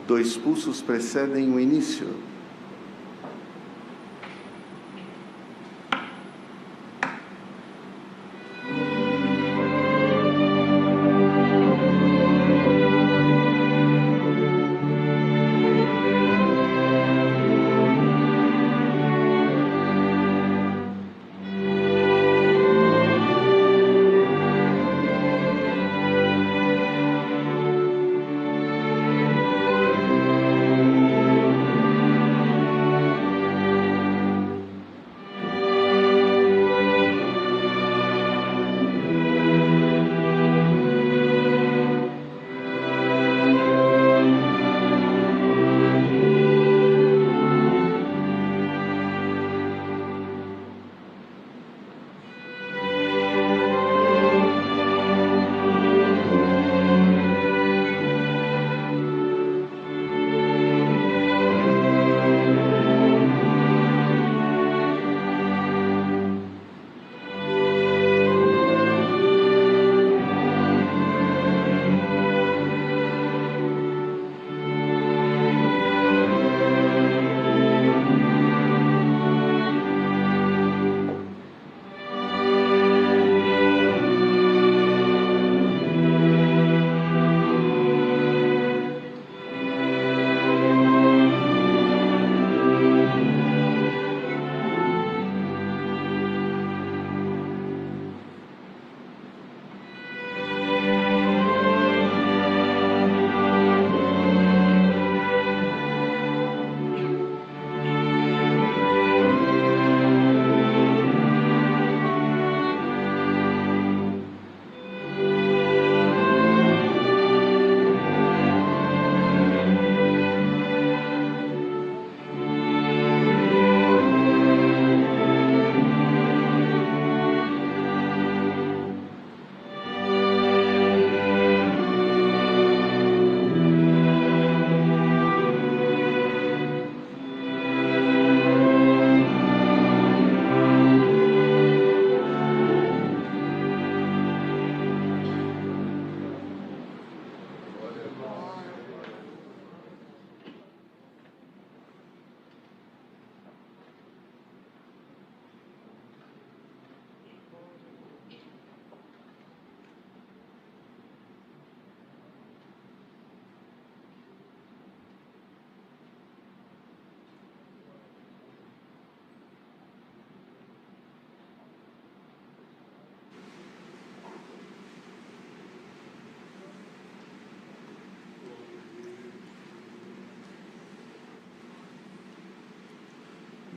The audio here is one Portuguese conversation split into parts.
Dois pulsos precedem o início.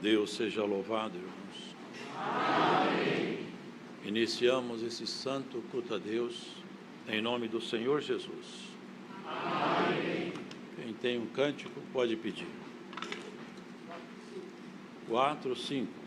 Deus seja louvado, irmãos. Amém. Iniciamos esse santo culto a Deus em nome do Senhor Jesus. Amém. Quem tem um cântico pode pedir. 4, 5.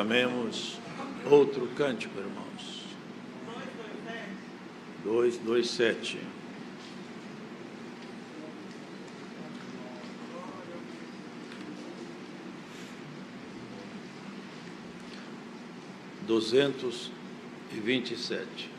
Chamemos outro cântico, irmãos. 227. Duzentos e 27.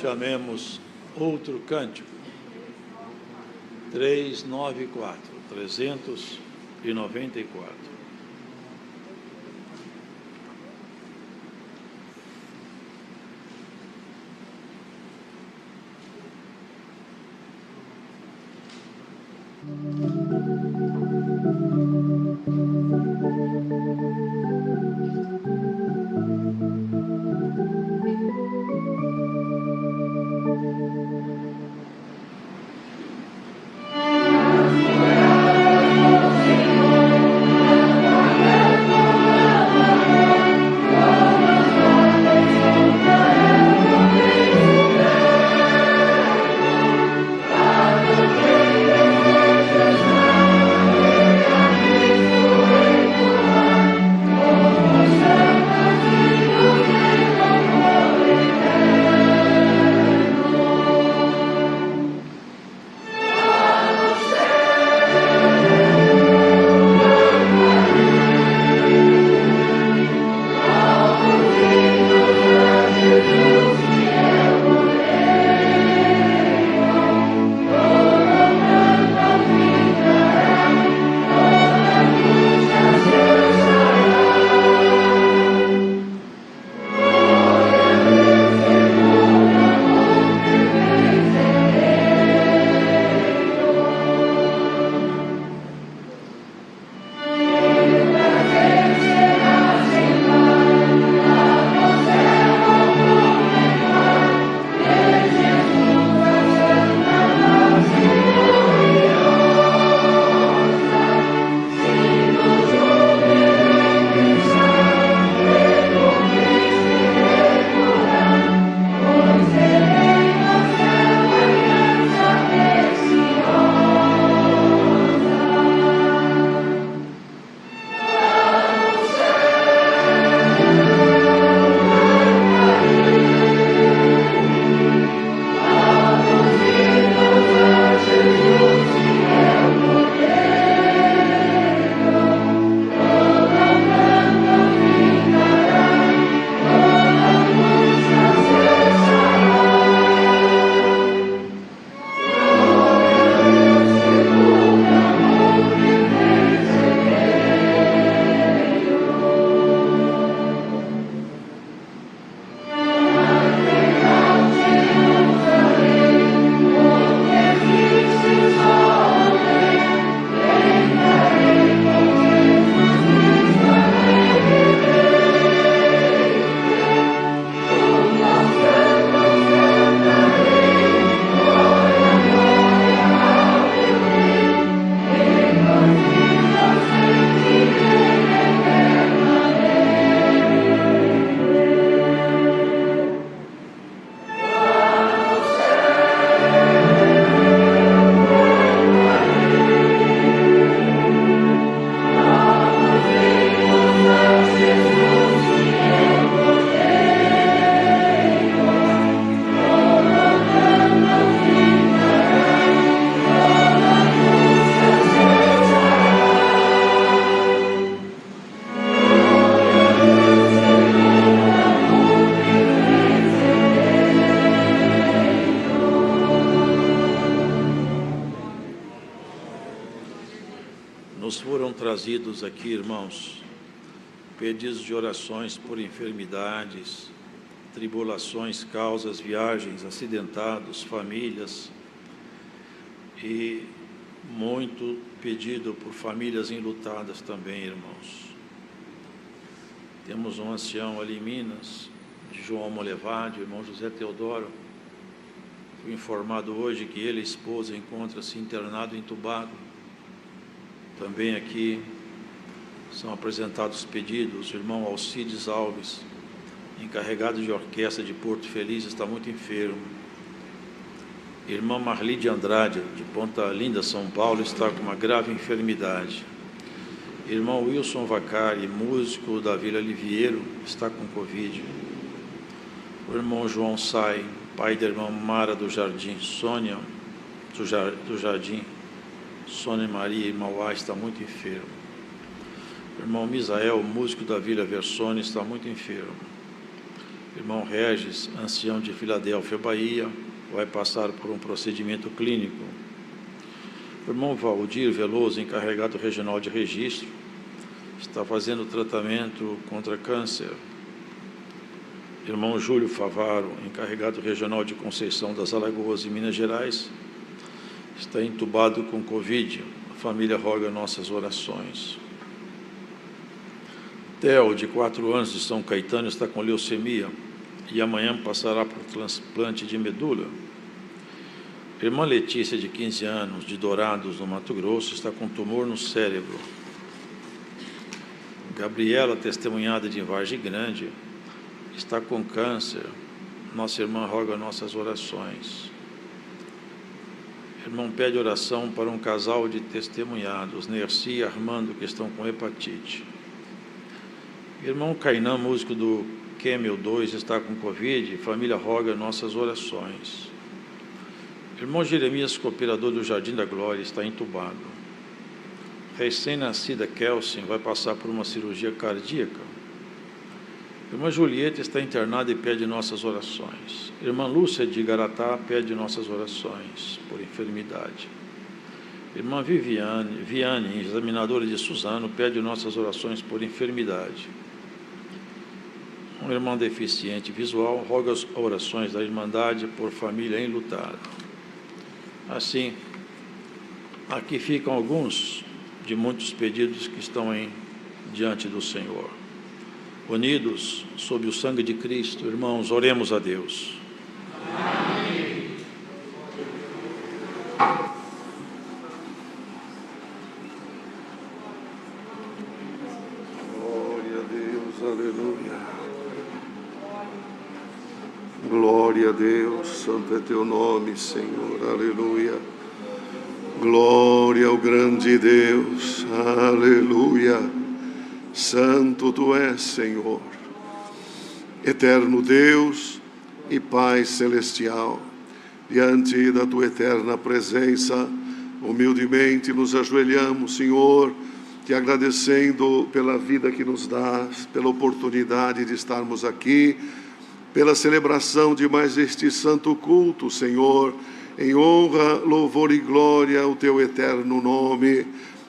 Chamemos outro cântico. 394. Nos foram trazidos aqui, irmãos, pedidos de orações por enfermidades, tribulações, causas, viagens, acidentados, famílias, e muito pedido por famílias enlutadas também, irmãos. Temos um ancião ali em Minas, de João Molevade, o irmão José Teodoro. Fui informado hoje que ele e a esposa encontram-se internado, entubado. Também aqui são apresentados pedidos. O irmão Alcides Alves, encarregado de orquestra de Porto Feliz, está muito enfermo. Irmã Marli de Andrade, de Ponta Linda, São Paulo, está com uma grave enfermidade. Irmão Wilson Vacari, músico da Vila Liviero, está com Covid. O irmão João Sai, pai da irmã Mara do Jardim, Sônia do Jardim, Sônia Maria e Mauá, está muito enfermo. O irmão Misael, músico da Vila Versone, está muito enfermo. O irmão Regis, ancião de Filadélfia, Bahia, vai passar por um procedimento clínico. O irmão Valdir Veloso, encarregado regional de registro, está fazendo tratamento contra câncer. Irmão Júlio Favaro, encarregado regional de Conceição das Alagoas e Minas Gerais, está entubado com Covid. A família roga nossas orações. Theo, de 4 anos, de São Caetano, está com leucemia e amanhã passará por transplante de medula. Irmã Letícia, de 15 anos, de Dourados, no Mato Grosso, está com tumor no cérebro. Gabriela, testemunhada de Vargem Grande, está com câncer. Nossa irmã roga nossas orações. Irmão pede oração para um casal de testemunhados, Nerci e Armando, que estão com hepatite. Irmão Cainã, músico do Camel 2, está com Covid. Família roga nossas orações. Irmão Jeremias, cooperador do Jardim da Glória, está entubado. Recém-nascida Kelsen vai passar por uma cirurgia cardíaca. Irmã Julieta está internada e pede nossas orações. Irmã Lúcia de Igaratá pede nossas orações por enfermidade. Irmã Viane, examinadora de Suzano, pede nossas orações por enfermidade. Um irmão deficiente visual roga as orações da Irmandade por família enlutada. Assim, aqui ficam alguns de muitos pedidos que estão diante do Senhor. Unidos sob o sangue de Cristo, irmãos, oremos a Deus. Amém. Glória a Deus, aleluia. Glória a Deus, santo é teu nome, Senhor, aleluia. Glória ao grande Deus, aleluia. Santo tu és, Senhor, eterno Deus e Pai celestial. Diante da tua eterna presença, humildemente nos ajoelhamos, Senhor, te agradecendo pela vida que nos dás, pela oportunidade de estarmos aqui, pela celebração de mais este santo culto, Senhor, em honra, louvor e glória ao teu eterno nome.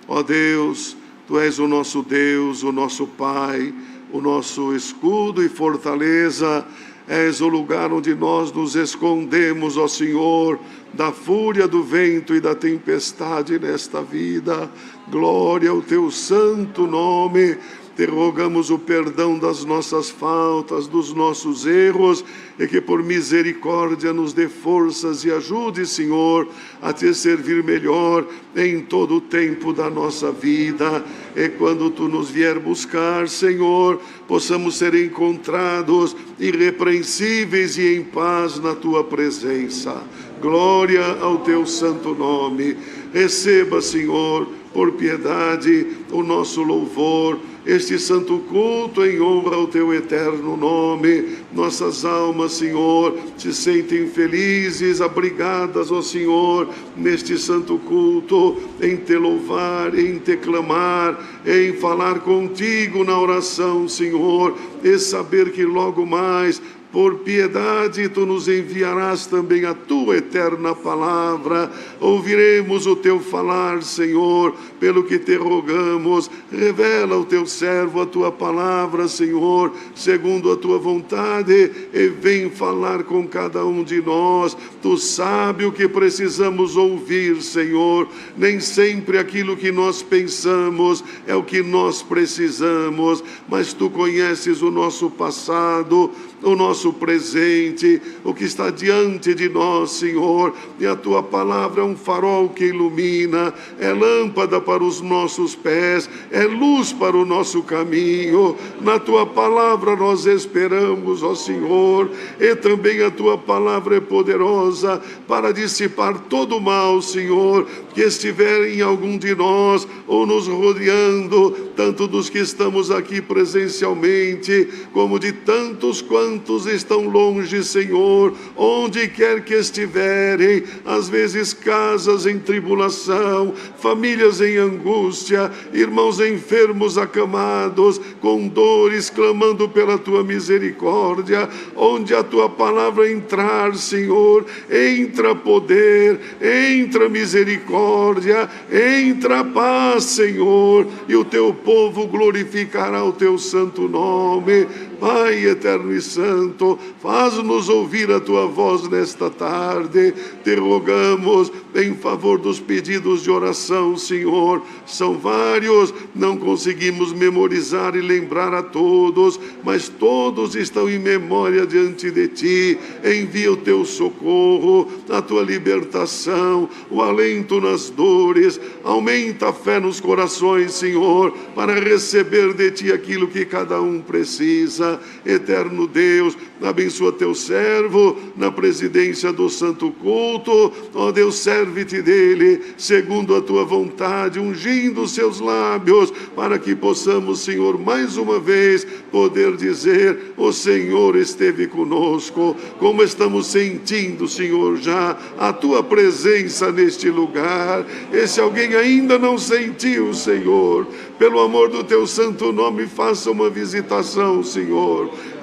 Ó Deus, tu és o nosso Deus, o nosso Pai, o nosso escudo e fortaleza. És o lugar onde nós nos escondemos, ó Senhor, da fúria do vento e da tempestade nesta vida. Glória ao teu santo nome. Te rogamos o perdão das nossas faltas, dos nossos erros, e que por misericórdia nos dê forças e ajude, Senhor, a te servir melhor em todo o tempo da nossa vida. E quando tu nos vier buscar, Senhor, possamos ser encontrados irrepreensíveis e em paz na tua presença. Glória ao teu santo nome. Receba, Senhor, por piedade, o nosso louvor, este santo culto em honra ao teu eterno nome. Nossas almas, Senhor, se sentem felizes, abrigadas, ó Senhor, neste santo culto, em te louvar, em te clamar, em falar contigo na oração, Senhor, e saber que logo mais por piedade, tu nos enviarás também a tua eterna palavra. Ouviremos o teu falar, Senhor, pelo que te rogamos. Revela ao teu servo a tua palavra, Senhor, segundo a tua vontade, e vem falar com cada um de nós. Tu sabes o que precisamos ouvir, Senhor. Nem sempre aquilo que nós pensamos é o que nós precisamos, mas tu conheces o nosso passado, o nosso presente, o que está diante de nós, Senhor, e a tua palavra é um farol que ilumina, é lâmpada para os nossos pés, é luz para o nosso caminho. Na tua palavra nós esperamos, ó Senhor, e também a tua palavra é poderosa para dissipar todo o mal, Senhor, que estiver em algum de nós ou nos rodeando, tanto dos que estamos aqui presencialmente, como de tantos quantos estão longe, Senhor, onde quer que estiverem, às vezes casas em tribulação, famílias em angústia, irmãos enfermos acamados, com dores, clamando pela tua misericórdia. Onde a tua palavra entrar, Senhor, entra poder, entra misericórdia, entra paz, Senhor, e o teu povo glorificará o teu santo nome. Pai eterno e santo, faz-nos ouvir a tua voz nesta tarde. Te rogamos em favor dos pedidos de oração, Senhor. São vários, não conseguimos memorizar e lembrar a todos, mas todos estão em memória diante de ti. Envia o teu socorro, a tua libertação, o alento nas dores. Aumenta a fé nos corações, Senhor, para receber de ti aquilo que cada um precisa. Eterno Deus, abençoa teu servo na presidência do santo culto. Ó Deus, serve-te dele segundo a tua vontade, ungindo os seus lábios, para que possamos, Senhor, mais uma vez poder dizer: o Senhor esteve conosco. Como estamos sentindo, Senhor, já a tua presença neste lugar. E se alguém ainda não sentiu, Senhor, pelo amor do teu santo nome, faça uma visitação, Senhor.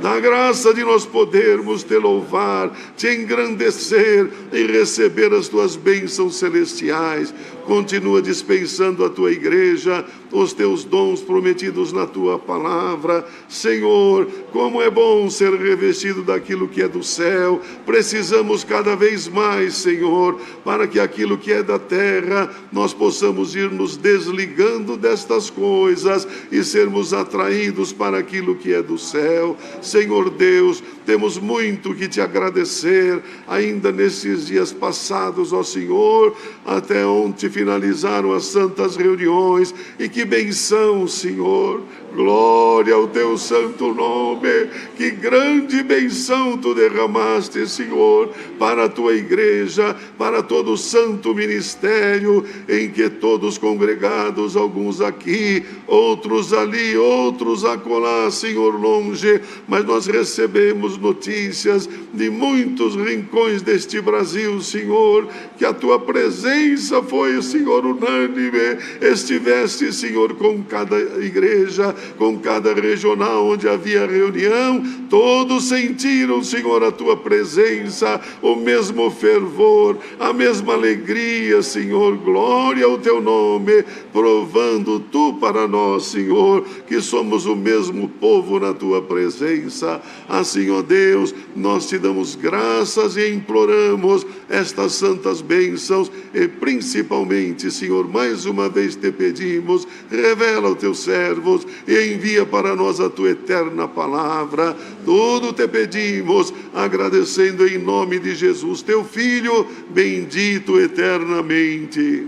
Dá graça de nós podermos te louvar, te engrandecer e receber as tuas bênçãos celestiais. Continua dispensando a tua igreja os teus dons prometidos na tua palavra. Senhor, como é bom ser revestido daquilo que é do céu. Precisamos cada vez mais, Senhor, para que aquilo que é da terra, nós possamos ir nos desligando destas coisas e sermos atraídos para aquilo que é do céu. Senhor Deus, temos muito que te agradecer ainda nesses dias passados, ó Senhor, até onde finalizaram as santas reuniões. E que benção, Senhor. Glória ao teu santo nome. Que grande benção tu derramaste, Senhor, para a tua igreja, para todo o santo ministério, em que todos congregados, alguns aqui, outros ali, outros acolá, Senhor, longe, mas nós recebemos notícias de muitos rincões deste Brasil, Senhor, que a tua presença foi, Senhor, unânime. Estiveste, Senhor, com cada igreja, com cada regional onde havia reunião. Todos sentiram, Senhor, a tua presença, o mesmo fervor, a mesma alegria, Senhor. Glória ao teu nome, provando tu para nós, Senhor, que somos o mesmo povo na tua presença. Assim, ó Deus, nós te damos graças e imploramos estas santas bênçãos, e principalmente, Senhor, mais uma vez te pedimos: revela aos teus servos e envia para nós a tua eterna palavra. Tudo te pedimos, agradecendo em nome de Jesus, teu Filho, bendito eternamente.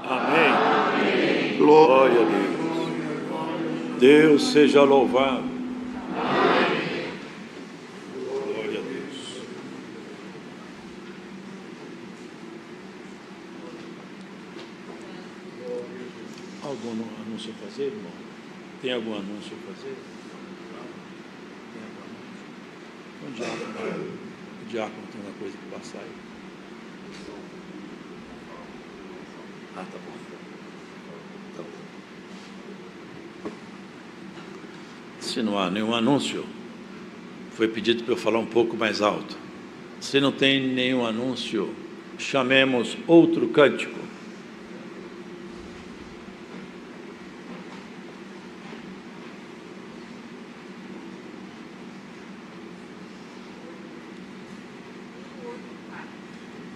Amém. Amém. Glória a Deus. Deus seja louvado. Amém. Glória a Deus. Algum anúncio a fazer, irmão? Tem algum anúncio a fazer? Tem algum anúncio? O diácono tem uma coisa que passar aí. Ah, tá bom. Tá bom. Se não há nenhum anúncio, Foi pedido para eu falar um pouco mais alto. Se não tem nenhum anúncio, chamemos outro cântico.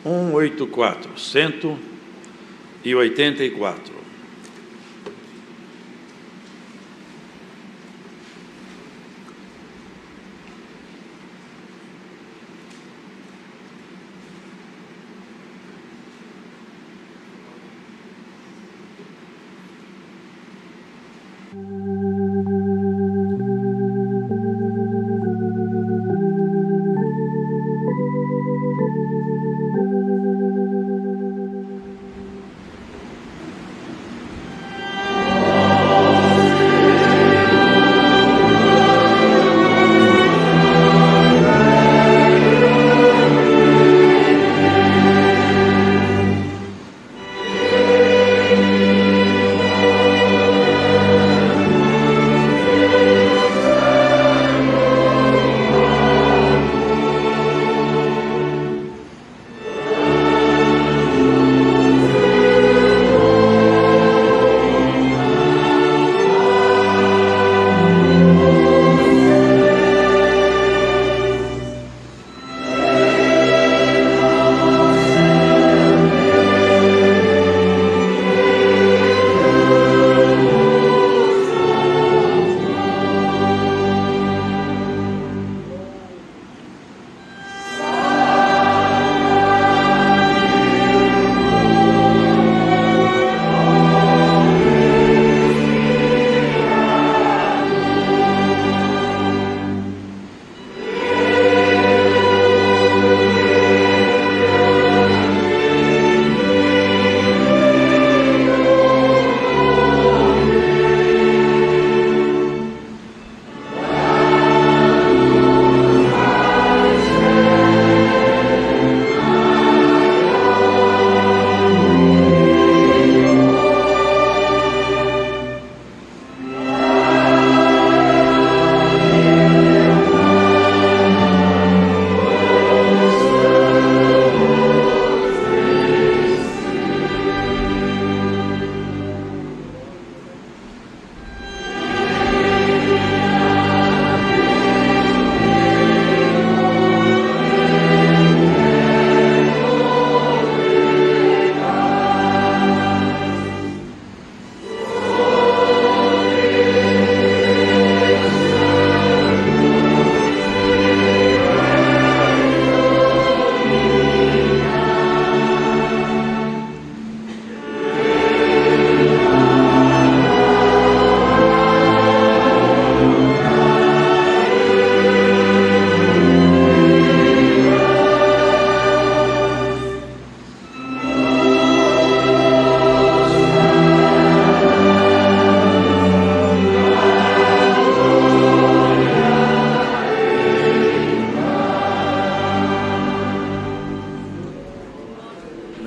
(184), 184.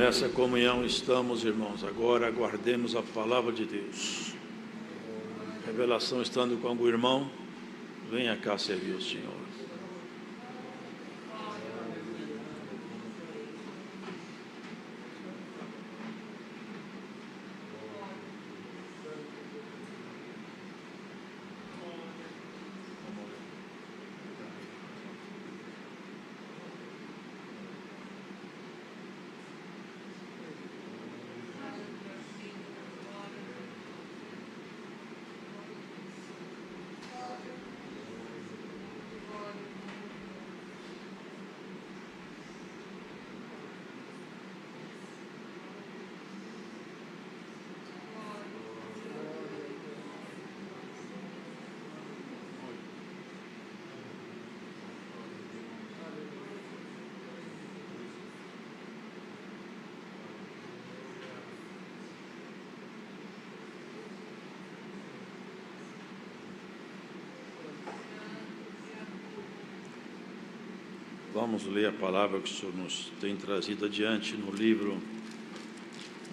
Nessa comunhão estamos, irmãos. Agora aguardemos a palavra de Deus. Revelação estando com algum irmão, venha cá servir o Senhor. Vamos ler a palavra que o Senhor nos tem trazido adiante no livro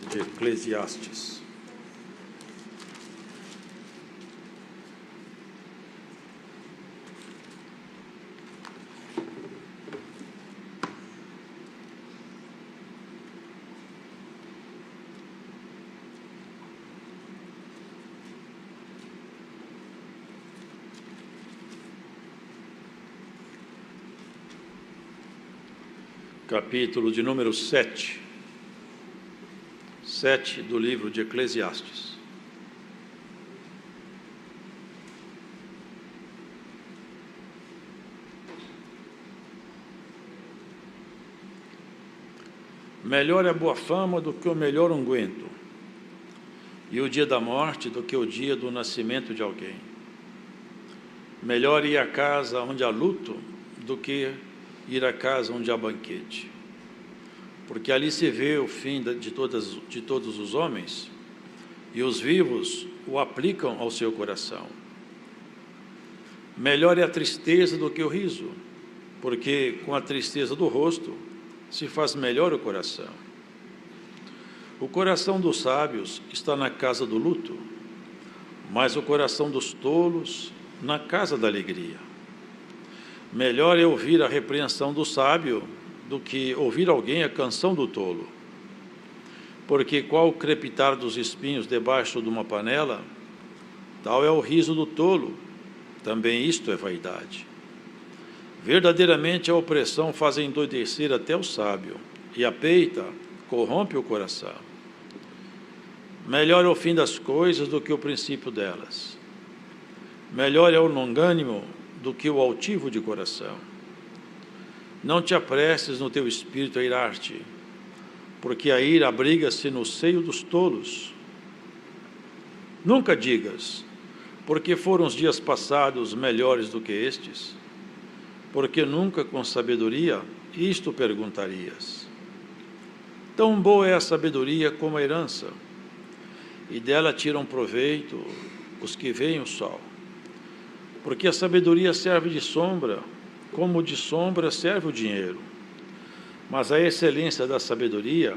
de Eclesiastes. capítulo de número 7 do livro de Eclesiastes. Melhor é a boa fama do que o melhor unguento, e o dia da morte do que o dia do nascimento de alguém. Melhor ir à casa onde há luto do que ir à casa onde há banquete, porque ali se vê o fim de todos os homens, e os vivos o aplicam ao seu coração. Melhor é a tristeza do que o riso, porque com a tristeza do rosto se faz melhor o coração. O coração dos sábios está na casa do luto, mas o coração dos tolos na casa da alegria. Melhor é ouvir a repreensão do sábio do que ouvir alguém a canção do tolo. Porque qual o crepitar dos espinhos debaixo de uma panela, tal é o riso do tolo, também isto é vaidade. Verdadeiramente a opressão faz endoidecer até o sábio, e a peita corrompe o coração. Melhor é o fim das coisas do que o princípio delas. Melhor é o longânimo do que o altivo de coração. Não te apresses no teu espírito a irar-te, porque a ira abriga-se no seio dos tolos. Nunca digas, porque foram os dias passados melhores do que estes, porque nunca com sabedoria isto perguntarias. Tão boa é a sabedoria como a herança, e dela tiram proveito os que veem o sol. Porque a sabedoria serve de sombra, como de sombra serve o dinheiro. Mas a excelência da sabedoria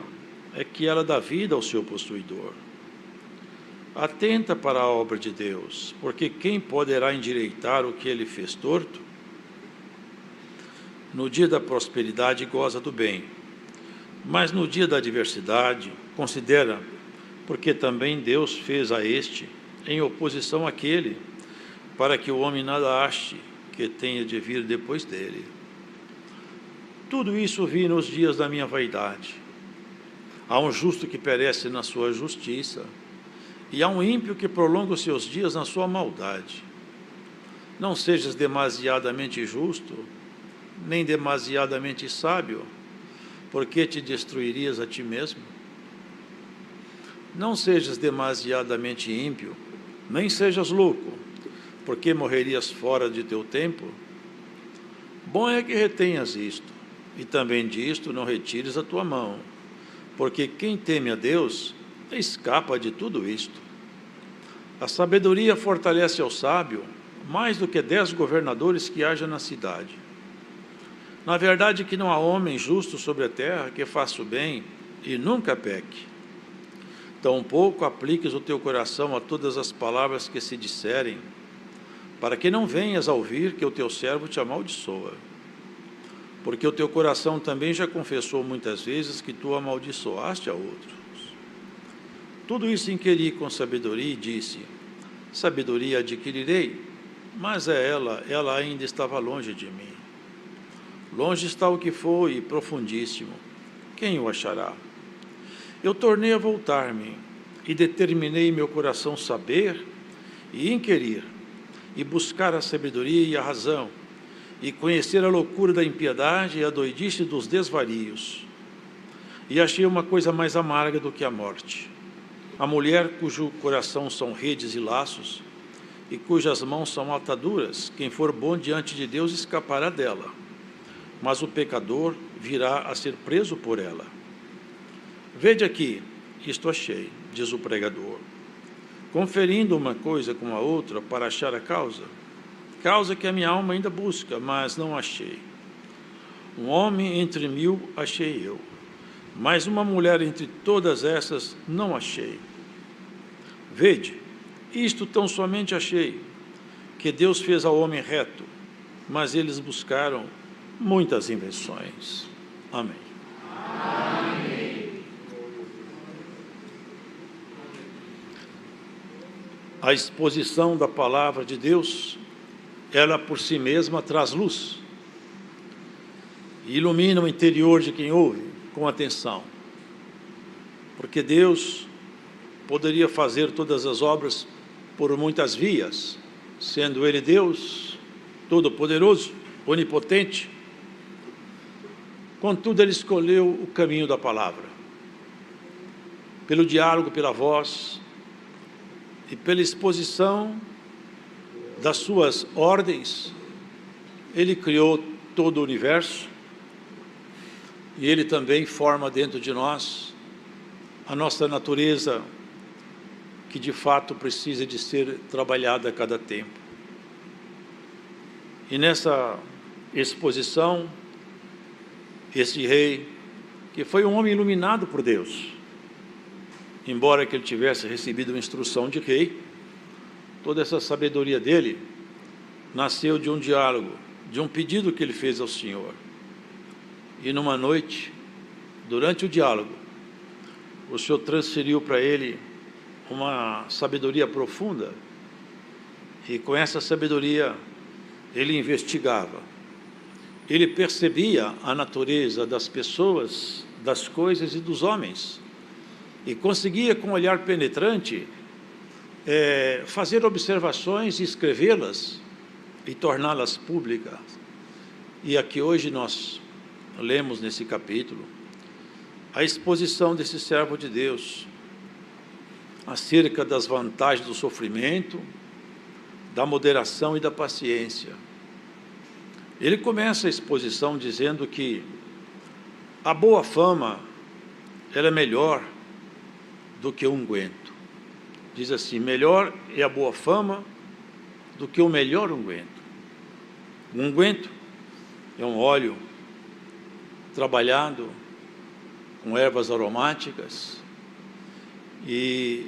é que ela dá vida ao seu possuidor. Atenta para a obra de Deus, porque quem poderá endireitar o que ele fez torto? No dia da prosperidade goza do bem, mas no dia da adversidade considera, porque também Deus fez a este em oposição àquele, para que o homem nada ache que tenha de vir depois dele. Tudo isso vi nos dias da minha vaidade. Há um justo que perece na sua justiça, e há um ímpio que prolonga os seus dias na sua maldade. Não sejas demasiadamente justo, nem demasiadamente sábio, porque te destruirias a ti mesmo. Não sejas demasiadamente ímpio, nem sejas louco, porque morrerias fora de teu tempo. Bom é que retenhas isto, e também disto não retires a tua mão, porque quem teme a Deus escapa de tudo isto. A sabedoria fortalece ao sábio mais do que 10 governadores que haja na cidade. Na verdade que não há homem justo sobre a terra que faça o bem e nunca peque. Tampouco apliques o teu coração a todas as palavras que se disserem, para que não venhas a ouvir que o teu servo te amaldiçoa. Porque o teu coração também já confessou muitas vezes que tu amaldiçoaste a outros. Tudo isso inquiri com sabedoria e disse: sabedoria adquirirei, mas ela ainda estava longe de mim. Longe está o que foi, profundíssimo. Quem o achará? Eu tornei a voltar-me e determinei meu coração saber e inquirir, e buscar a sabedoria e a razão, e conhecer a loucura da impiedade e a doidice dos desvarios. E achei uma coisa mais amarga do que a morte: a mulher cujo coração são redes e laços, e cujas mãos são ataduras. Quem for bom diante de Deus escapará dela, mas o pecador virá a ser preso por ela. Vede aqui, isto achei, diz o pregador, conferindo uma coisa com a outra para achar a causa que a minha alma ainda busca, mas não achei. Um homem entre 1000 achei eu, mas uma mulher entre todas essas não achei. Vede, isto tão somente achei, que Deus fez ao homem reto, mas eles buscaram muitas invenções. Amém. Amém. A exposição da palavra de Deus, ela por si mesma traz luz. e ilumina o interior de quem ouve com atenção. Porque Deus poderia fazer todas as obras por muitas vias, sendo Ele Deus, Todo-Poderoso, Onipotente. Contudo, Ele escolheu o caminho da palavra. Pelo diálogo, pela voz e pela exposição das suas ordens, Ele criou todo o universo e Ele também forma dentro de nós a nossa natureza, que de fato precisa de ser trabalhada a cada tempo. E nessa exposição, esse rei, que foi um homem iluminado por Deus, embora que ele tivesse recebido uma instrução de rei, toda essa sabedoria dele nasceu de um diálogo, de um pedido que ele fez ao Senhor. E numa noite, durante o diálogo, o Senhor transferiu para ele uma sabedoria profunda, e com essa sabedoria ele investigava, ele percebia a natureza das pessoas, das coisas e dos homens, e conseguia, com um olhar penetrante, fazer observações e escrevê-las e torná-las públicas. E aqui hoje nós lemos nesse capítulo a exposição desse servo de Deus acerca das vantagens do sofrimento, da moderação e da paciência. Ele começa a exposição dizendo que a boa fama, ela é melhor do que o unguento. Diz assim: melhor é a boa fama do que o melhor unguento. O unguento é um óleo trabalhado com ervas aromáticas, e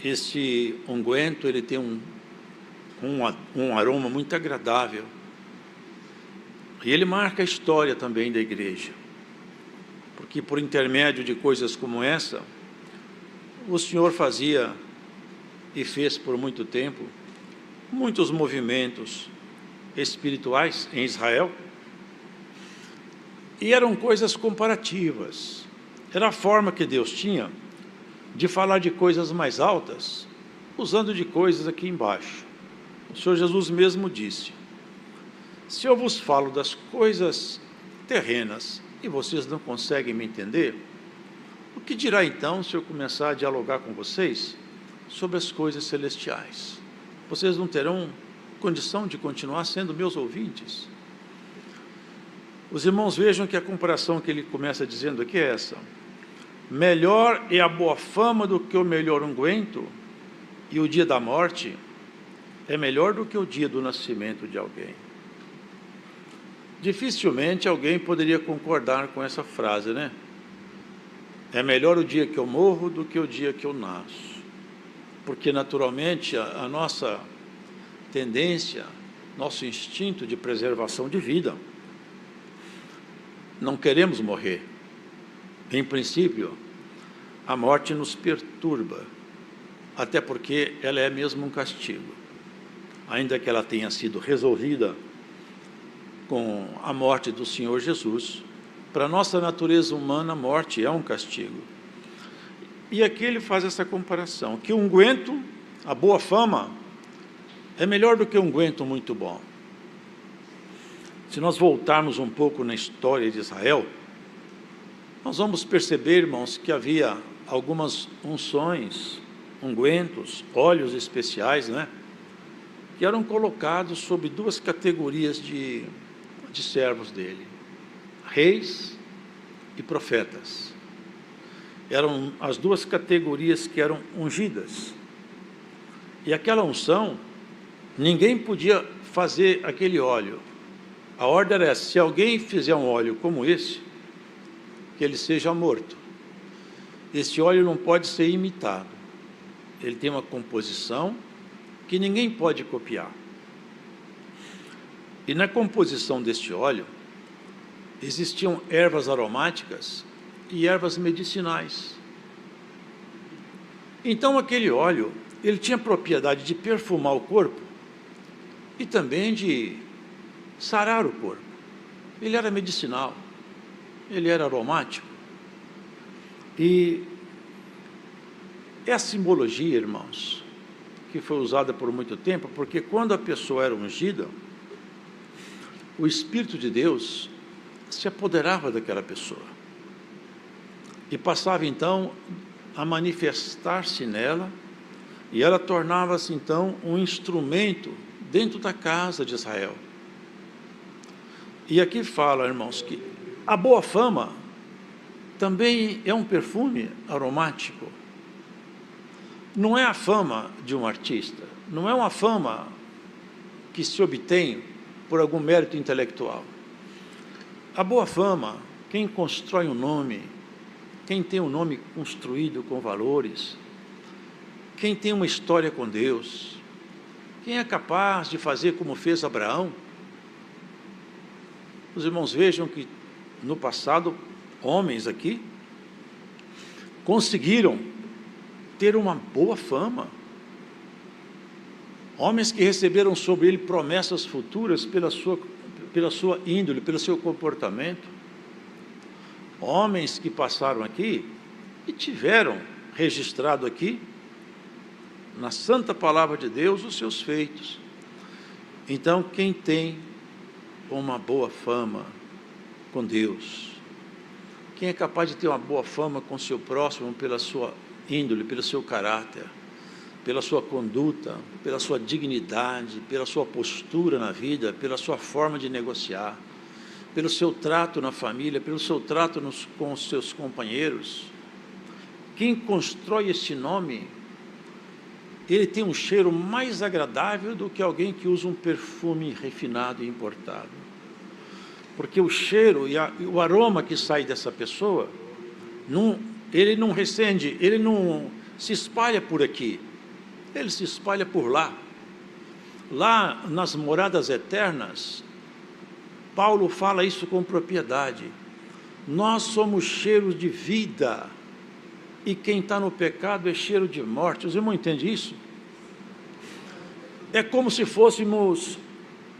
esse unguento ele tem um aroma muito agradável, e ele marca a história também da igreja, porque por intermédio de coisas como essa, o Senhor fazia e fez por muito tempo muitos movimentos espirituais em Israel, e eram coisas comparativas. Era a forma que Deus tinha de falar de coisas mais altas, usando de coisas aqui embaixo. O Senhor Jesus mesmo disse: se eu vos falo das coisas terrenas e vocês não conseguem me entender, o que dirá então se eu começar a dialogar com vocês sobre as coisas celestiais? Vocês não terão condição de continuar sendo meus ouvintes? Os irmãos vejam que a comparação que ele começa dizendo aqui é essa: melhor é a boa fama do que o melhor unguento, e o dia da morte é melhor do que o dia do nascimento de alguém. Dificilmente alguém poderia concordar com essa frase, né? É melhor o dia que eu morro do que o dia que eu nasço. Porque naturalmente a nossa tendência, nosso instinto de preservação de vida, não queremos morrer. Em princípio, a morte nos perturba, até porque ela é mesmo um castigo. Ainda que ela tenha sido resolvida com a morte do Senhor Jesus, para a nossa natureza humana, a morte é um castigo. E aqui ele faz essa comparação, que o unguento, a boa fama, é melhor do que um unguento muito bom. Se nós voltarmos um pouco na história de Israel, nós vamos perceber, irmãos, que havia algumas unções, ungüentos, óleos especiais, né, que eram colocados sob duas categorias de servos dele: reis e profetas. Eram as duas categorias que eram ungidas. E aquela unção, ninguém podia fazer aquele óleo. A ordem era essa: se alguém fizer um óleo como esse, que ele seja morto. Esse óleo não pode ser imitado. Ele tem uma composição que ninguém pode copiar. E na composição deste óleo, existiam ervas aromáticas e ervas medicinais. Então aquele óleo, ele tinha a propriedade de perfumar o corpo e também de sarar o corpo. Ele era medicinal, ele era aromático. E é a simbologia, irmãos, que foi usada por muito tempo, porque quando a pessoa era ungida, o Espírito de Deus se apoderava daquela pessoa e passava então a manifestar-se nela, e ela tornava-se então um instrumento dentro da casa de Israel. E aqui fala, irmãos, que a boa fama também é um perfume aromático. Não é a fama de um artista, não é uma fama que se obtém por algum mérito intelectual. A boa fama, quem constrói um nome, quem tem um nome construído com valores, quem tem uma história com Deus, quem é capaz de fazer como fez Abraão. Os irmãos vejam que no passado, homens aqui conseguiram ter uma boa fama. Homens que receberam sobre ele promessas futuras pela sua índole, pelo seu comportamento. Homens que passaram aqui e tiveram registrado aqui, na santa palavra de Deus, os seus feitos. Então, quem tem uma boa fama com Deus, quem é capaz de ter uma boa fama com o seu próximo pela sua índole, pelo seu caráter, pela sua conduta, pela sua dignidade, pela sua postura na vida, pela sua forma de negociar, pelo seu trato na família, pelo seu trato com os seus companheiros. Quem constrói esse nome, ele tem um cheiro mais agradável do que alguém que usa um perfume refinado e importado. Porque o cheiro e o aroma que sai dessa pessoa, ele não recende, ele não se espalha por aqui, ele se espalha por lá. Lá nas moradas eternas, Paulo fala isso com propriedade. Nós somos cheiros de vida, e quem está no pecado é cheiro de morte. Os irmãos entendem isso? É como se fôssemos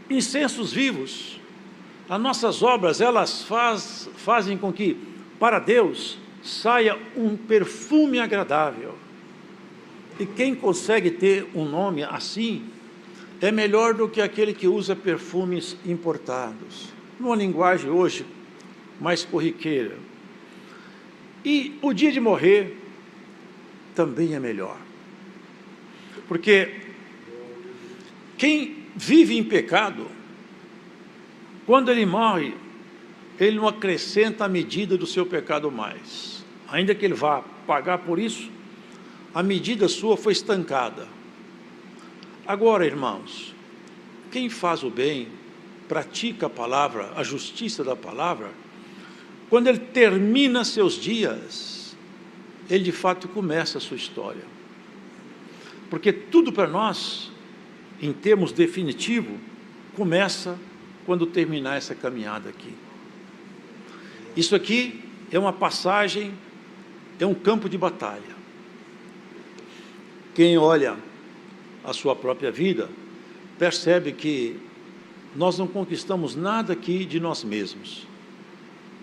incensos vivos. As nossas obras, elas fazem com que, para Deus, saia um perfume agradável. E quem consegue ter um nome assim, é melhor do que aquele que usa perfumes importados. Numa linguagem hoje mais corriqueira. E o dia de morrer também é melhor. Porque quem vive em pecado, quando ele morre, ele não acrescenta a medida do seu pecado mais. Ainda que ele vá pagar por isso, a medida sua foi estancada. Agora, irmãos, quem faz o bem, pratica a palavra, a justiça da palavra, quando ele termina seus dias, ele de fato começa a sua história. Porque tudo para nós, em termos definitivos, começa quando terminar essa caminhada aqui. Isso aqui é uma passagem, é um campo de batalha. Quem olha a sua própria vida, percebe que nós não conquistamos nada aqui de nós mesmos.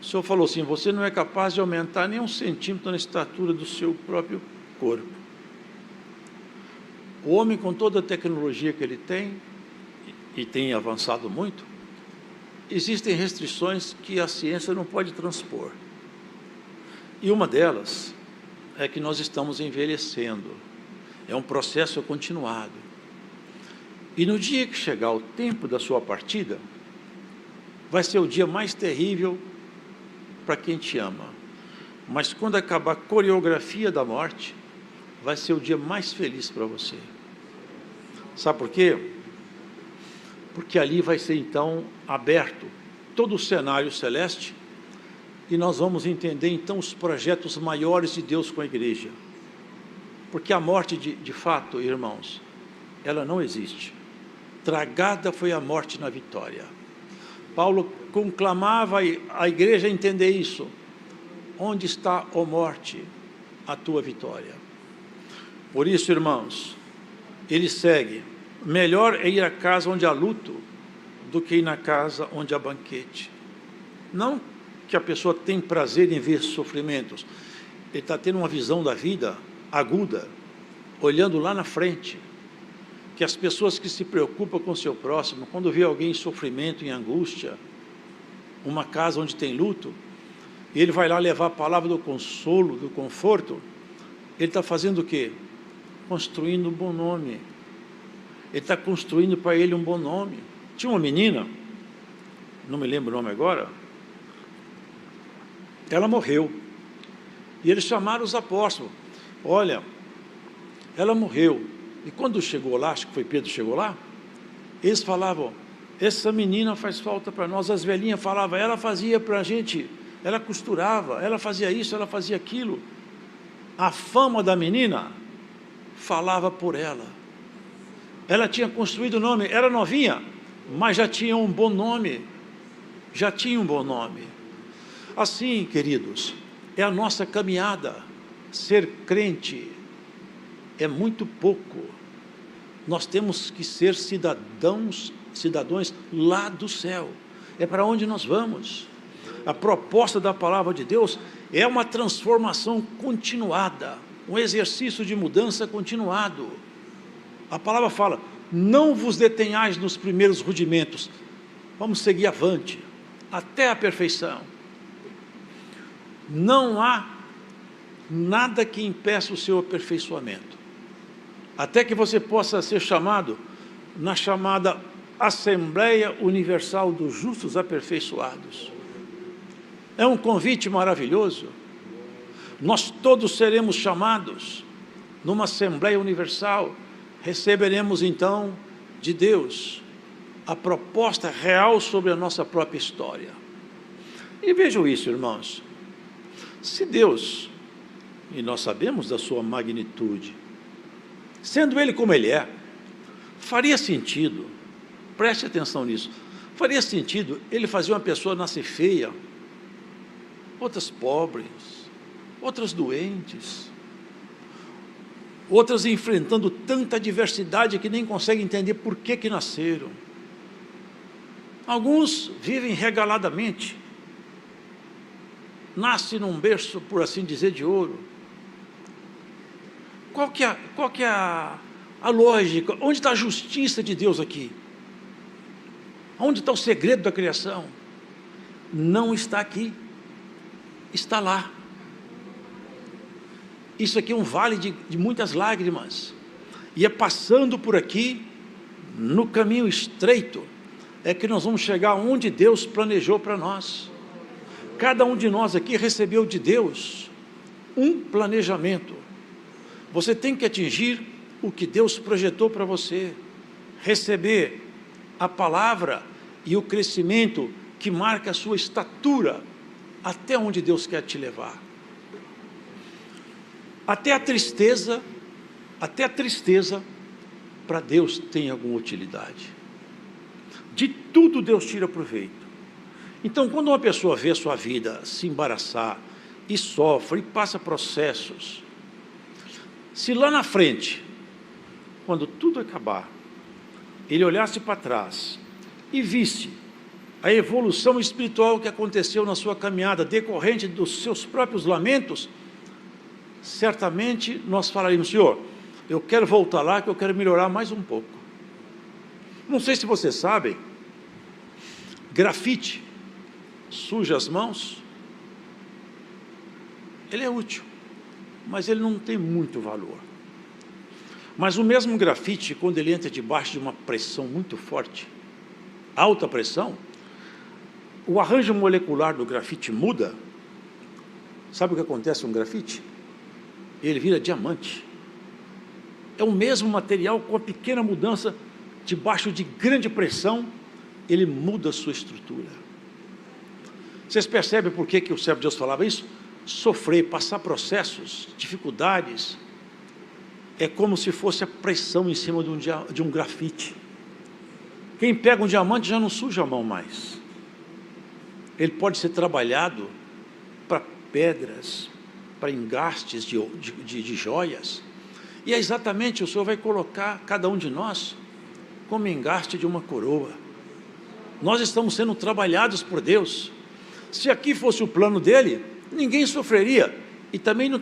O Senhor falou assim, você não é capaz de aumentar nem 1 centímetro na estatura do seu próprio corpo. O homem, com toda a tecnologia que ele tem, e tem avançado muito, existem restrições que a ciência não pode transpor. E uma delas é que nós estamos envelhecendo. É um processo continuado. E no dia que chegar o tempo da sua partida, vai ser o dia mais terrível para quem te ama. Mas quando acabar a coreografia da morte, vai ser o dia mais feliz para você. Sabe por quê? Porque ali vai ser então aberto todo o cenário celeste e nós vamos entender então os projetos maiores de Deus com a igreja. Porque a morte, de fato, irmãos, ela não existe. Tragada foi a morte na vitória. Paulo conclamava a igreja a entender isso. Onde está, ó morte, a tua vitória? Por isso, irmãos, ele segue. Melhor é ir à casa onde há luto do que ir na casa onde há banquete. Não que a pessoa tem prazer em ver sofrimentos, ele está tendo uma visão da vida aguda, olhando lá na frente, que as pessoas que se preocupam com o seu próximo, quando vê alguém em sofrimento, em angústia, uma casa onde tem luto, e ele vai lá levar a palavra do consolo, do conforto, ele está fazendo o quê? Construindo um bom nome. Ele está construindo para ele um bom nome. Tinha uma menina, não me lembro o nome agora, ela morreu, e eles chamaram os apóstolos, olha, ela morreu, e quando chegou lá, acho que foi Pedro que chegou lá, eles falavam, essa menina faz falta para nós, as velhinhas falavam, ela fazia para a gente, ela costurava, ela fazia isso, ela fazia aquilo, a fama da menina falava por ela, ela tinha construído o nome, era novinha, mas já tinha um bom nome, assim, queridos, é a nossa caminhada, ser crente é muito pouco, nós temos que ser cidadãos lá do céu, é para onde nós vamos. A proposta da palavra de Deus é uma transformação continuada, um exercício de mudança continuado. A palavra fala, não vos detenhais nos primeiros rudimentos, vamos seguir avante, até a perfeição. Não há nada que impeça o seu aperfeiçoamento, até que você possa ser chamado na chamada Assembleia Universal dos Justos Aperfeiçoados. É um convite maravilhoso. Nós todos seremos chamados numa Assembleia Universal, receberemos então de Deus a proposta real sobre a nossa própria história. E vejam isso, irmãos, se Deus, e nós sabemos da sua magnitude, sendo Ele como Ele é, faria sentido, preste atenção nisso, faria sentido Ele fazer uma pessoa nascer feia, outras pobres, outras doentes, outras enfrentando tanta adversidade que nem conseguem entender por que nasceram. Alguns vivem regaladamente, nascem num berço, por assim dizer, de ouro. Qual que é a lógica? Onde está a justiça de Deus aqui? Onde está o segredo da criação? Não está aqui, está lá. Isso aqui é um vale de muitas lágrimas, e é passando por aqui, no caminho estreito, é que nós vamos chegar onde Deus planejou para nós. Cada um de nós aqui recebeu de Deus um planejamento. Você tem que atingir o que Deus projetou para você, receber a palavra e o crescimento que marca a sua estatura, até onde Deus quer te levar. Até a tristeza para Deus tem alguma utilidade. De tudo Deus tira proveito. Então, quando uma pessoa vê a sua vida se embaraçar, e sofre, e passa processos, se lá na frente, quando tudo acabar, ele olhasse para trás e visse a evolução espiritual que aconteceu na sua caminhada, decorrente dos seus próprios lamentos, certamente nós falaríamos, Senhor, eu quero voltar lá, que eu quero melhorar mais um pouco. Não sei se vocês sabem, grafite suja as mãos, ele é útil, mas ele não tem muito valor. Mas o mesmo grafite, quando ele entra debaixo de uma pressão muito forte, alta pressão, o arranjo molecular do grafite muda. Sabe o que acontece com o grafite? Ele vira diamante. É o mesmo material, com a pequena mudança, debaixo de grande pressão, ele muda a sua estrutura. Vocês percebem por que o servo de Deus falava isso? Sofrer, passar processos, dificuldades, é como se fosse a pressão em cima de um grafite. Quem pega um diamante já não suja a mão mais. Ele pode ser trabalhado para pedras, para engastes de joias, e é exatamente, o Senhor vai colocar cada um de nós como engaste de uma coroa. Nós estamos sendo trabalhados por Deus, Se aqui fosse o plano dele, ninguém sofreria. E também não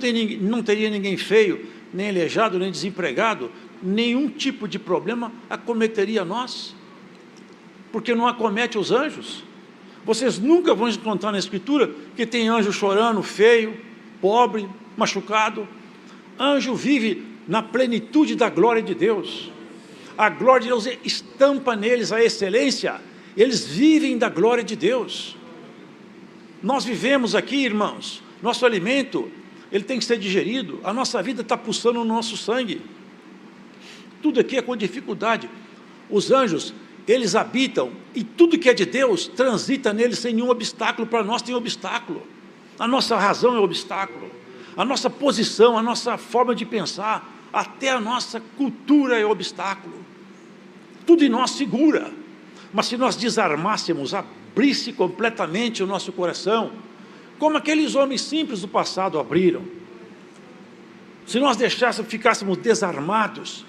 teria ninguém feio, nem aleijado, nem desempregado. Nenhum tipo de problema acometeria nós. Porque não acomete os anjos. Vocês nunca vão encontrar na Escritura que tem anjo chorando, feio, pobre, machucado. Anjo vive na plenitude da glória de Deus. A glória de Deus estampa neles a excelência. Eles vivem da glória de Deus. Nós vivemos aqui, irmãos, nosso alimento, ele tem que ser digerido. A nossa vida está pulsando no nosso sangue. Tudo aqui é com dificuldade. Os anjos, eles habitam, e tudo que é de Deus transita neles sem nenhum obstáculo. Para nós tem obstáculo. A nossa razão é obstáculo. A nossa posição, a nossa forma de pensar, até a nossa cultura é obstáculo. Tudo em nós segura. Mas se nós desarmássemos, abrisse completamente o nosso coração, como aqueles homens simples do passado abriram, se nós ficássemos desarmados,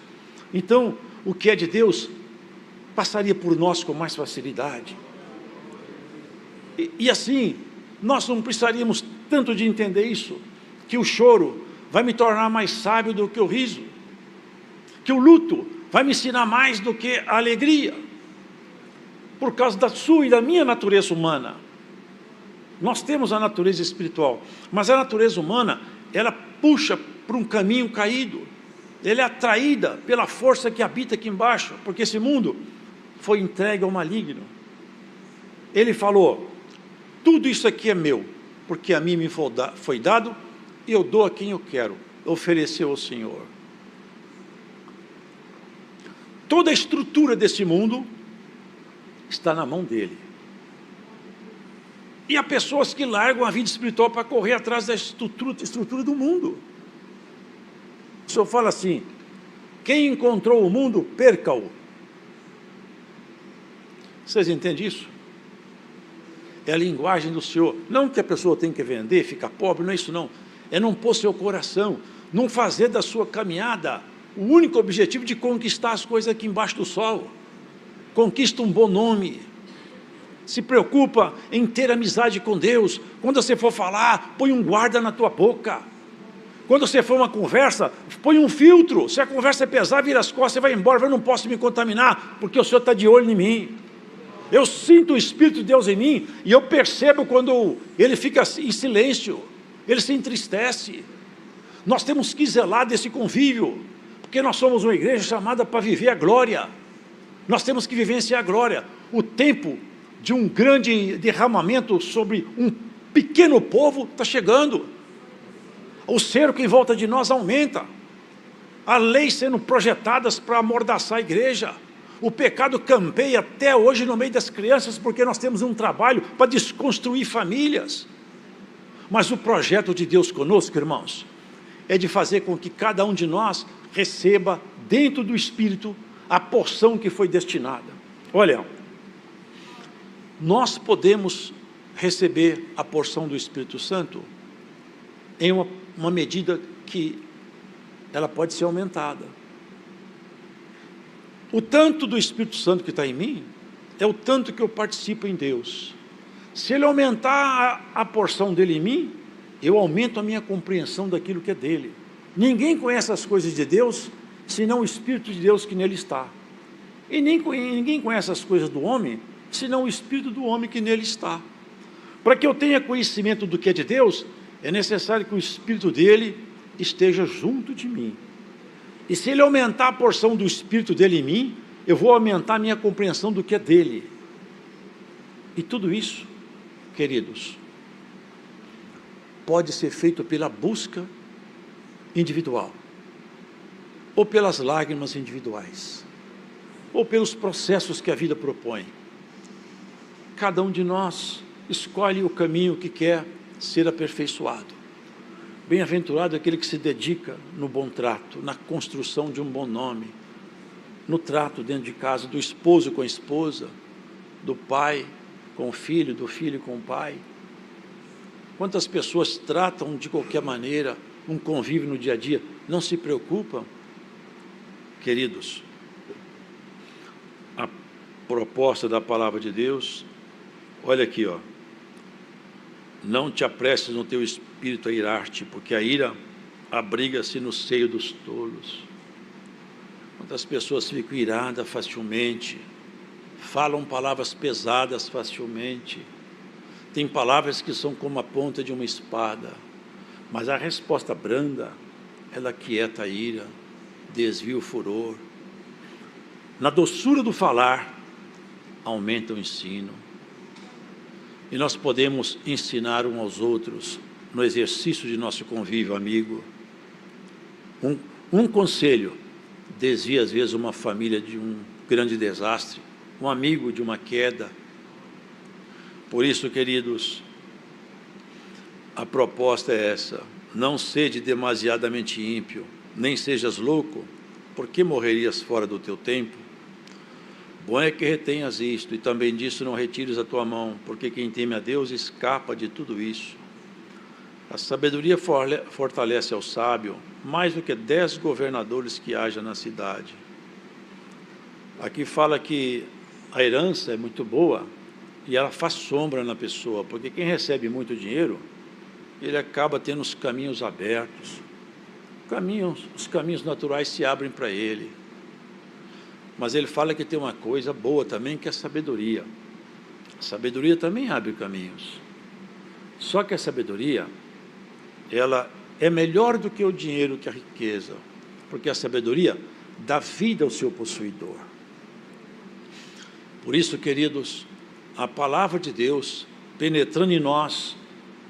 então o que é de Deus passaria por nós com mais facilidade. E assim, nós não precisaríamos tanto de entender isso, que o choro vai me tornar mais sábio do que o riso, que o luto vai me ensinar mais do que a alegria, por causa da sua e da minha natureza humana. Nós temos a natureza espiritual, mas a natureza humana, ela puxa para um caminho caído, ela é atraída pela força que habita aqui embaixo, porque esse mundo foi entregue ao maligno. Ele falou, tudo isso aqui é meu, porque a mim me foi dado, e eu dou a quem eu quero, ofereceu ao Senhor. Toda a estrutura desse mundo está na mão dele. E há pessoas que largam a vida espiritual para correr atrás da estrutura do mundo. O Senhor fala assim, quem encontrou o mundo, perca-o. Vocês entendem isso? É a linguagem do Senhor. Não que a pessoa tem que vender, ficar pobre, não é isso não. É não pôr seu coração, não fazer da sua caminhada o único objetivo de conquistar as coisas aqui embaixo do sol. Conquista um bom nome. Se preocupa em ter amizade com Deus. Quando você for falar, põe um guarda na tua boca. Quando você for uma conversa, põe um filtro. Se a conversa é pesada, vira as costas, você vai embora. Eu não posso me contaminar, porque o Senhor está de olho em mim. Eu sinto o Espírito de Deus em mim, e eu percebo quando ele fica em silêncio, ele se entristece. Nós temos que zelar desse convívio, porque nós somos uma igreja chamada para viver a glória. Nós temos que vivenciar a glória. O tempo de um grande derramamento sobre um pequeno povo está chegando. O cerco em volta de nós aumenta. A lei sendo projetadas para amordaçar a igreja. O pecado campeia até hoje no meio das crianças, porque nós temos um trabalho para desconstruir famílias. Mas o projeto de Deus conosco, irmãos, é de fazer com que cada um de nós receba dentro do Espírito a porção que foi destinada. Olha, nós podemos receber a porção do Espírito Santo em uma medida que ela pode ser aumentada. O tanto do Espírito Santo que está em mim é o tanto que eu participo em Deus. Se ele aumentar a porção dele em mim, eu aumento a minha compreensão daquilo que é dele. Ninguém conhece as coisas de Deus, senão o Espírito de Deus que nele está. E ninguém conhece as coisas do homem, senão o Espírito do homem que nele está. Para que eu tenha conhecimento do que é de Deus, é necessário que o Espírito dele esteja junto de mim. E se ele aumentar a porção do Espírito dele em mim, eu vou aumentar a minha compreensão do que é dele. E tudo isso, queridos, pode ser feito pela busca individual, ou pelas lágrimas individuais, ou pelos processos que a vida propõe. Cada um de nós escolhe o caminho que quer ser aperfeiçoado. Bem-aventurado aquele que se dedica no bom trato, na construção de um bom nome, no trato dentro de casa, do esposo com a esposa, do pai com o filho, do filho com o pai. Quantas pessoas tratam de qualquer maneira um convívio no dia a dia, não se preocupam? Queridos, a proposta da palavra de Deus, olha aqui, ó. Não te apresses no teu espírito a irar-te, porque a ira abriga-se no seio dos tolos. Quantas pessoas ficam iradas facilmente, falam palavras pesadas facilmente, tem palavras que são como a ponta de uma espada, mas a resposta branda, ela quieta a ira, desvia o furor. Na doçura do falar, aumenta o ensino. E nós podemos ensinar uns aos outros no exercício de nosso convívio amigo. Um conselho desvia às vezes uma família de um grande desastre, um amigo de uma queda. Por isso, queridos, a proposta é essa: não sede demasiadamente ímpio, nem sejas louco, porque morrerias fora do teu tempo. Bom é que retenhas isto, e também disso não retires a tua mão, porque quem teme a Deus escapa de tudo isso. A sabedoria fortalece ao sábio, mais do que 10 governadores que haja na cidade. Aqui fala que a herança é muito boa, e ela faz sombra na pessoa, porque quem recebe muito dinheiro, ele acaba tendo os caminhos abertos, os caminhos naturais se abrem para ele. Mas ele fala que tem uma coisa boa também, que é a sabedoria. A sabedoria também abre caminhos. Só que a sabedoria, ela é melhor do que o dinheiro, que a riqueza, porque a sabedoria dá vida ao seu possuidor. Por isso, queridos, a palavra de Deus, penetrando em nós,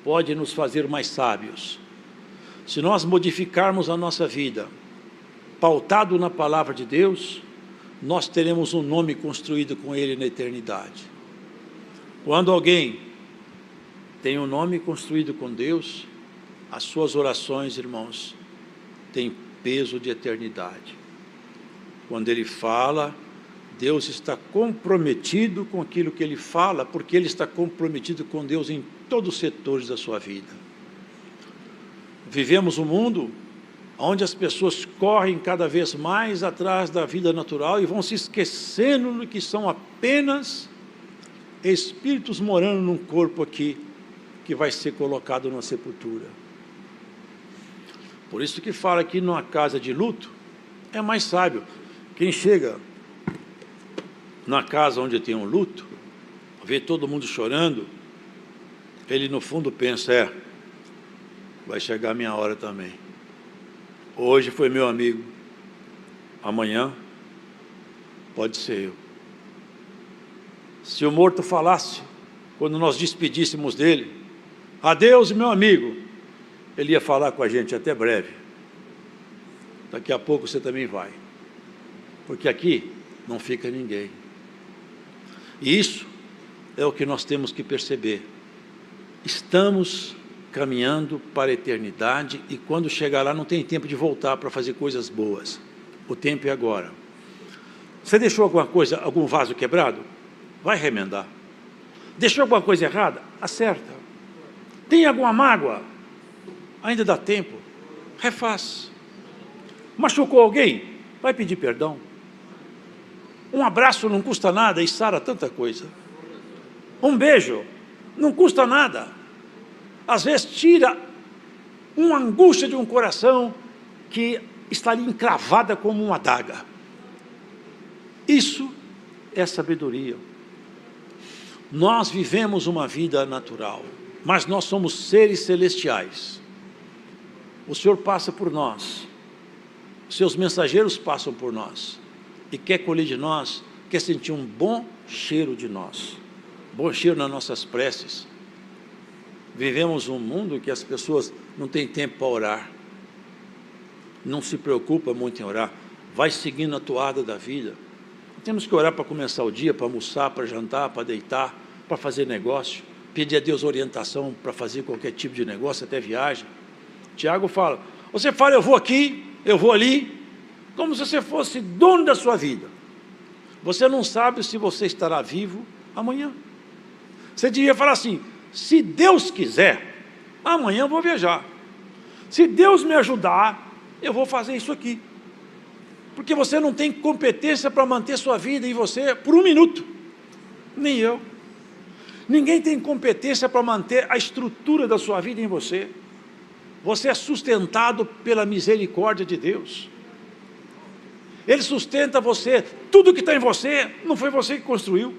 pode nos fazer mais sábios. Se nós modificarmos a nossa vida, pautado na palavra de Deus, nós teremos um nome construído com Ele na eternidade. Quando alguém tem um nome construído com Deus, as suas orações, irmãos, têm peso de eternidade. Quando ele fala, Deus está comprometido com aquilo que ele fala, porque ele está comprometido com Deus em todos os setores da sua vida. Vivemos um mundo onde as pessoas correm cada vez mais atrás da vida natural e vão se esquecendo de que são apenas espíritos morando num corpo aqui, que vai ser colocado na sepultura. Por isso que fala que numa casa de luto, é mais sábio. Quem chega na casa onde tem um luto, vê todo mundo chorando, ele no fundo pensa, vai chegar a minha hora também. Hoje foi meu amigo, amanhã pode ser eu. Se o morto falasse, quando nós despedíssemos dele, adeus, meu amigo, ele ia falar com a gente até breve. Daqui a pouco você também vai, porque aqui não fica ninguém. E isso é o que nós temos que perceber. Estamos caminhando para a eternidade, e quando chegar lá não tem tempo de voltar para fazer coisas boas. O tempo é agora. Você deixou alguma coisa, algum vaso quebrado? Vai remendar. Deixou alguma coisa errada? Acerta. Tem alguma mágoa? Ainda dá tempo. Refaz. Machucou alguém? Vai pedir perdão. Um abraço não custa nada e sara tanta coisa. Um beijo não custa nada. Às vezes tira uma angústia de um coração que está ali encravada como uma adaga. Isso é sabedoria. Nós vivemos uma vida natural, mas nós somos seres celestiais. O Senhor passa por nós, os seus mensageiros passam por nós, e quer colher de nós, quer sentir um bom cheiro de nós, bom cheiro nas nossas preces. Vivemos um mundo que as pessoas não têm tempo para orar, não se preocupa muito em orar, vai seguindo a toada da vida. Temos que orar para começar o dia, para almoçar, para jantar, para deitar, para fazer negócio, pedir a Deus orientação para fazer qualquer tipo de negócio, até viagem. Tiago fala, você fala, eu vou aqui, eu vou ali, como se você fosse dono da sua vida. Você não sabe se você estará vivo amanhã. Você devia falar assim, se Deus quiser, amanhã eu vou viajar. Se Deus me ajudar, eu vou fazer isso aqui. Porque você não tem competência para manter sua vida em você por um minuto. Nem eu. Ninguém tem competência para manter a estrutura da sua vida em você. Você é sustentado pela misericórdia de Deus. Ele sustenta você. Tudo que está em você, não foi você que construiu.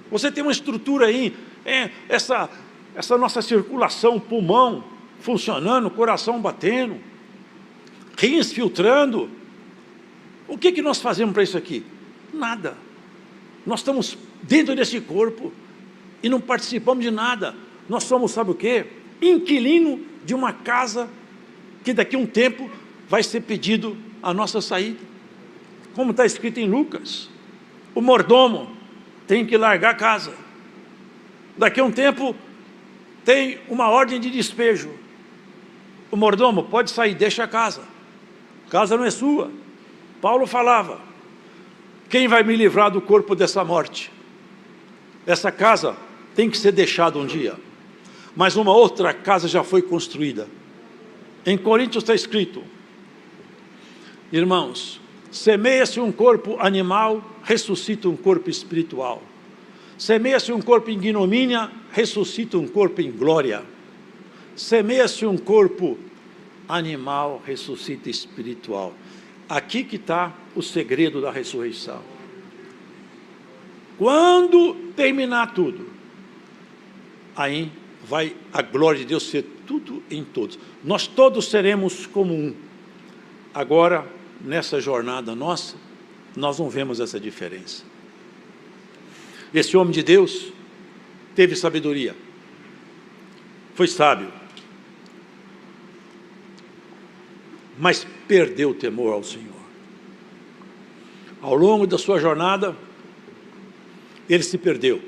Você tem uma estrutura aí, essa nossa circulação, pulmão funcionando, coração batendo, rins filtrando. O que nós fazemos para isso aqui? Nada. Nós estamos dentro desse corpo e não participamos de nada. Nós somos, sabe o quê? Inquilino de uma casa que daqui a um tempo vai ser pedido a nossa saída. Como está escrito em Lucas, o mordomo tem que largar a casa. Daqui a um tempo tem uma ordem de despejo. O mordomo pode sair, deixa a casa. A casa não é sua. Paulo falava: quem vai me livrar do corpo dessa morte? Essa casa tem que ser deixada um dia. Mas uma outra casa já foi construída. Em Coríntios está escrito: irmãos, semeia-se um corpo animal, ressuscita um corpo espiritual. Semeia-se um corpo em ignomínia, ressuscita um corpo em glória. Semeia-se um corpo animal, ressuscita espiritual. Aqui que está o segredo da ressurreição. Quando terminar tudo, aí vai a glória de Deus ser tudo em todos. Nós todos seremos como um. Agora, nessa jornada nossa, nós não vemos essa diferença. Esse homem de Deus teve sabedoria, foi sábio, mas perdeu o temor ao Senhor. Ao longo da sua jornada, ele se perdeu.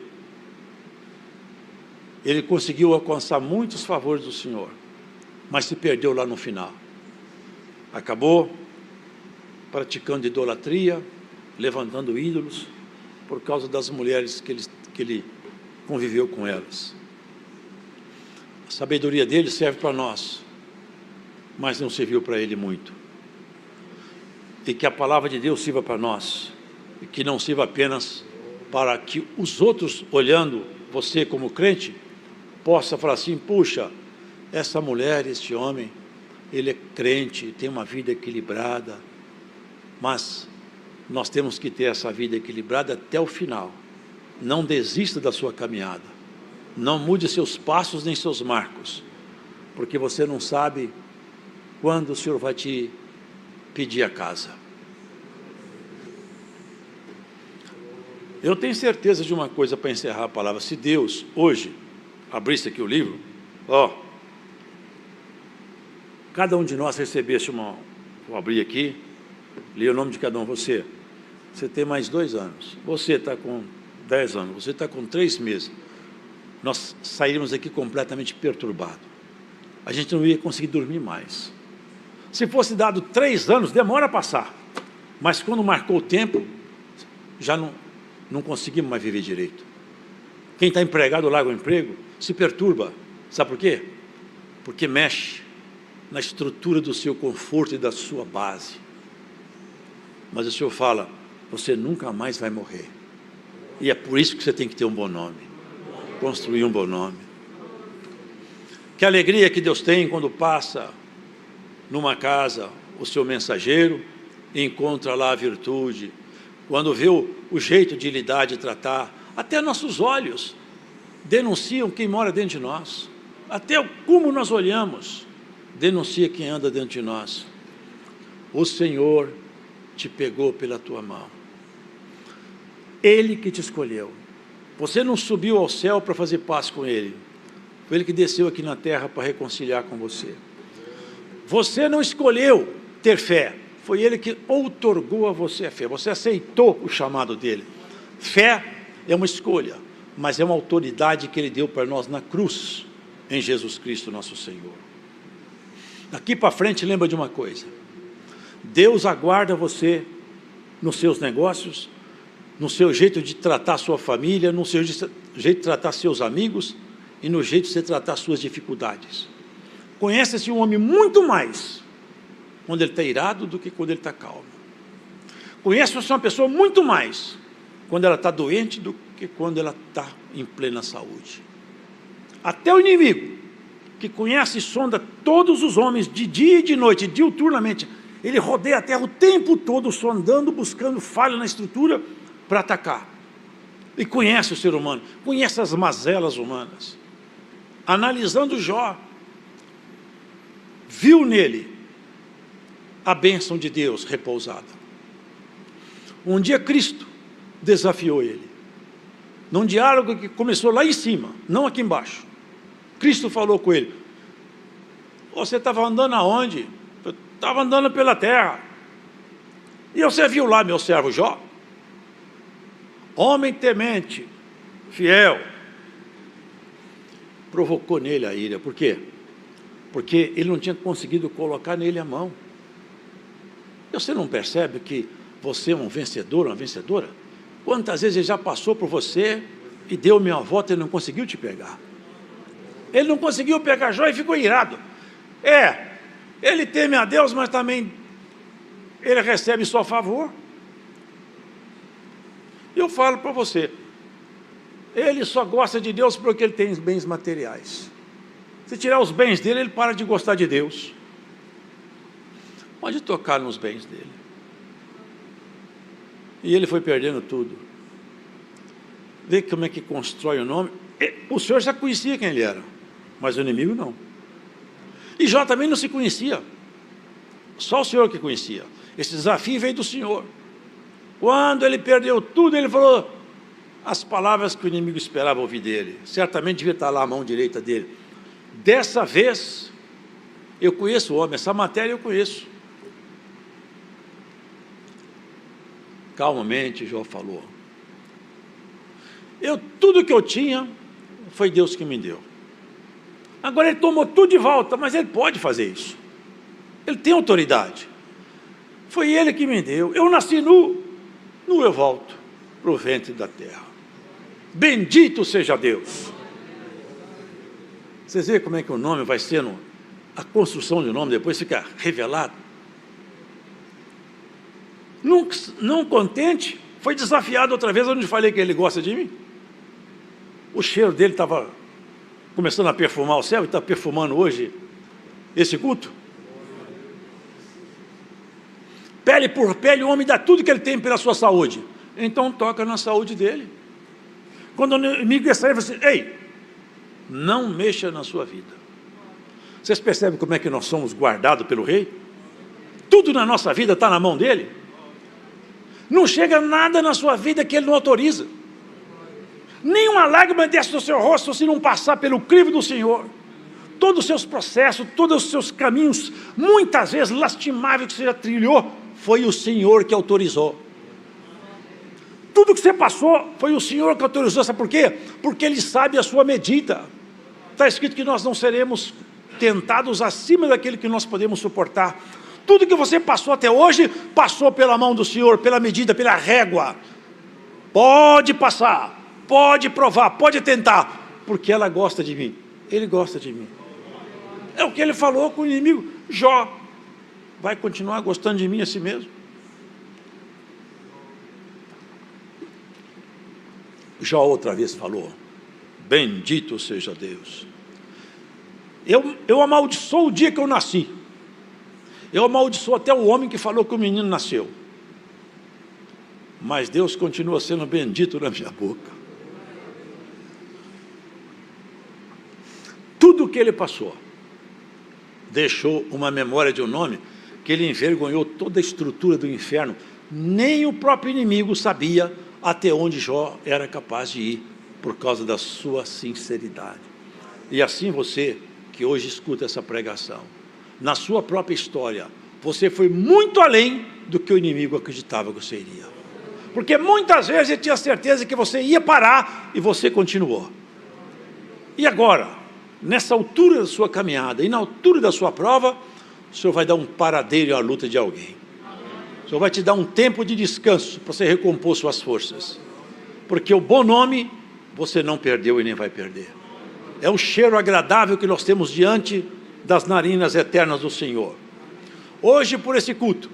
Ele conseguiu alcançar muitos favores do Senhor, mas se perdeu lá no final. Acabou praticando idolatria, levantando ídolos, por causa das mulheres que ele conviveu com elas. A sabedoria dele serve para nós, mas não serviu para ele muito. E que a palavra de Deus sirva para nós, e que não sirva apenas para que os outros, olhando você como crente, possa falar assim: puxa, essa mulher, esse homem, ele é crente, tem uma vida equilibrada. Mas nós temos que ter essa vida equilibrada até o final. Não desista da sua caminhada. Não mude seus passos nem seus marcos, porque você não sabe quando o Senhor vai te pedir a casa. Eu tenho certeza de uma coisa para encerrar a palavra. Se Deus hoje abrisse aqui o livro, cada um de nós recebesse vou abrir aqui, li o nome de cada um. Você tem mais 2 anos, você está com 10 anos, você está com 3 meses, nós sairíamos aqui completamente perturbados, a gente não ia conseguir dormir mais. Se fosse dado 3 anos, demora a passar, mas quando marcou o tempo, já não conseguimos mais viver direito. Quem está empregado larga o emprego, se perturba, sabe por quê? Porque mexe na estrutura do seu conforto e da sua base. Mas o Senhor fala: você nunca mais vai morrer. E é por isso que você tem que ter um bom nome, construir um bom nome. Que alegria que Deus tem quando passa numa casa o seu mensageiro e encontra lá a virtude, quando vê o jeito de lidar, de tratar. Até nossos olhos denunciam quem mora dentro de nós, até como nós olhamos denuncia quem anda dentro de nós. O Senhor te pegou pela tua mão, Ele que te escolheu. Você não subiu ao céu para fazer paz com Ele, foi Ele que desceu aqui na terra para reconciliar com você. Você não escolheu ter fé, foi Ele que outorgou a você a fé, você aceitou o chamado dEle. Fé é uma escolha, mas é uma autoridade que Ele deu para nós na cruz, em Jesus Cristo nosso Senhor. Daqui para frente, lembra de uma coisa: Deus aguarda você nos seus negócios, no seu jeito de tratar sua família, no seu jeito de tratar seus amigos e no jeito de você tratar suas dificuldades. Conhece-se um homem muito mais quando ele está irado do que quando ele está calmo. Conhece-se uma pessoa muito mais quando ela está doente do que que quando ela está em plena saúde. Até o inimigo, que conhece e sonda todos os homens, de dia e de noite, diuturnamente, ele rodeia a terra o tempo todo, sondando, buscando falha na estrutura para atacar. E conhece o ser humano, conhece as mazelas humanas. Analisando Jó, viu nele a bênção de Deus repousada. Um dia Cristo desafiou ele, num diálogo que começou lá em cima, não aqui embaixo. Cristo falou com ele: você estava andando aonde? Eu estava andando pela terra. E você viu lá meu servo Jó? Homem temente, fiel. Provocou nele a ira. Por quê? Porque ele não tinha conseguido colocar nele a mão. Você não percebe que você é um vencedor, uma vencedora? Quantas vezes ele já passou por você e deu meia volta e não conseguiu te pegar? Ele não conseguiu pegar Jó e ficou irado. Ele teme a Deus, mas também ele recebe só favor. Eu falo para você, ele só gosta de Deus porque ele tem bens materiais. Se tirar os bens dele, ele para de gostar de Deus. Pode tocar nos bens dele. E ele foi perdendo tudo. Vê como é que constrói o nome. O Senhor já conhecia quem ele era, mas o inimigo não. E Jó também não se conhecia. Só o Senhor que conhecia. Esse desafio veio do Senhor. Quando ele perdeu tudo, ele falou as palavras que o inimigo esperava ouvir dele. Certamente devia estar lá a mão direita dele. Dessa vez, eu conheço o homem, essa matéria eu conheço. Calmamente, Jó falou: tudo que eu tinha, foi Deus que me deu. Agora ele tomou tudo de volta, mas ele pode fazer isso. Ele tem autoridade. Foi ele que me deu. Eu nasci nu eu volto para o ventre da terra. Bendito seja Deus. Vocês veem como é que o nome vai sendo, a construção de nome depois fica revelado. Não contente, foi desafiado outra vez, onde falei que ele gosta de mim. O cheiro dele estava começando a perfumar o céu, e está perfumando hoje esse culto. Pele por pele, o homem dá tudo que ele tem pela sua saúde. Então toca na saúde dele. Quando o inimigo ia sair, ele fala assim: ei, não mexa na sua vida. Vocês percebem como é que nós somos guardados pelo rei? Tudo na nossa vida está na mão dele. Não chega nada na sua vida que ele não autoriza. Nenhuma lágrima desce do seu rosto se não passar pelo crivo do Senhor. Todos os seus processos, todos os seus caminhos, muitas vezes lastimáveis que você já trilhou, foi o Senhor que autorizou. Tudo que você passou, foi o Senhor que autorizou. Sabe por quê? Porque Ele sabe a sua medida. Está escrito que nós não seremos tentados acima daquele que nós podemos suportar. Tudo que você passou até hoje, passou pela mão do Senhor, pela medida, pela régua. Pode passar, pode provar, pode tentar, porque ela gosta de mim. Ele gosta de mim. É o que ele falou com o inimigo. Jó vai continuar gostando de mim assim mesmo? Jó outra vez falou: bendito seja Deus. Eu amaldiçoo o dia que eu nasci. Eu amaldiçoo até o homem que falou que o menino nasceu. Mas Deus continua sendo bendito na minha boca. Tudo o que ele passou deixou uma memória de um nome que ele envergonhou toda a estrutura do inferno. Nem o próprio inimigo sabia até onde Jó era capaz de ir, por causa da sua sinceridade. E assim você, que hoje escuta essa pregação, na sua própria história, você foi muito além do que o inimigo acreditava que você iria. Porque muitas vezes ele tinha certeza que você ia parar e você continuou. E agora, nessa altura da sua caminhada e na altura da sua prova, o Senhor vai dar um paradeiro à luta de alguém. O Senhor vai te dar um tempo de descanso para você recompor suas forças. Porque o bom nome você não perdeu e nem vai perder. É o cheiro agradável que nós temos diante das narinas eternas do Senhor. Hoje, por esse culto,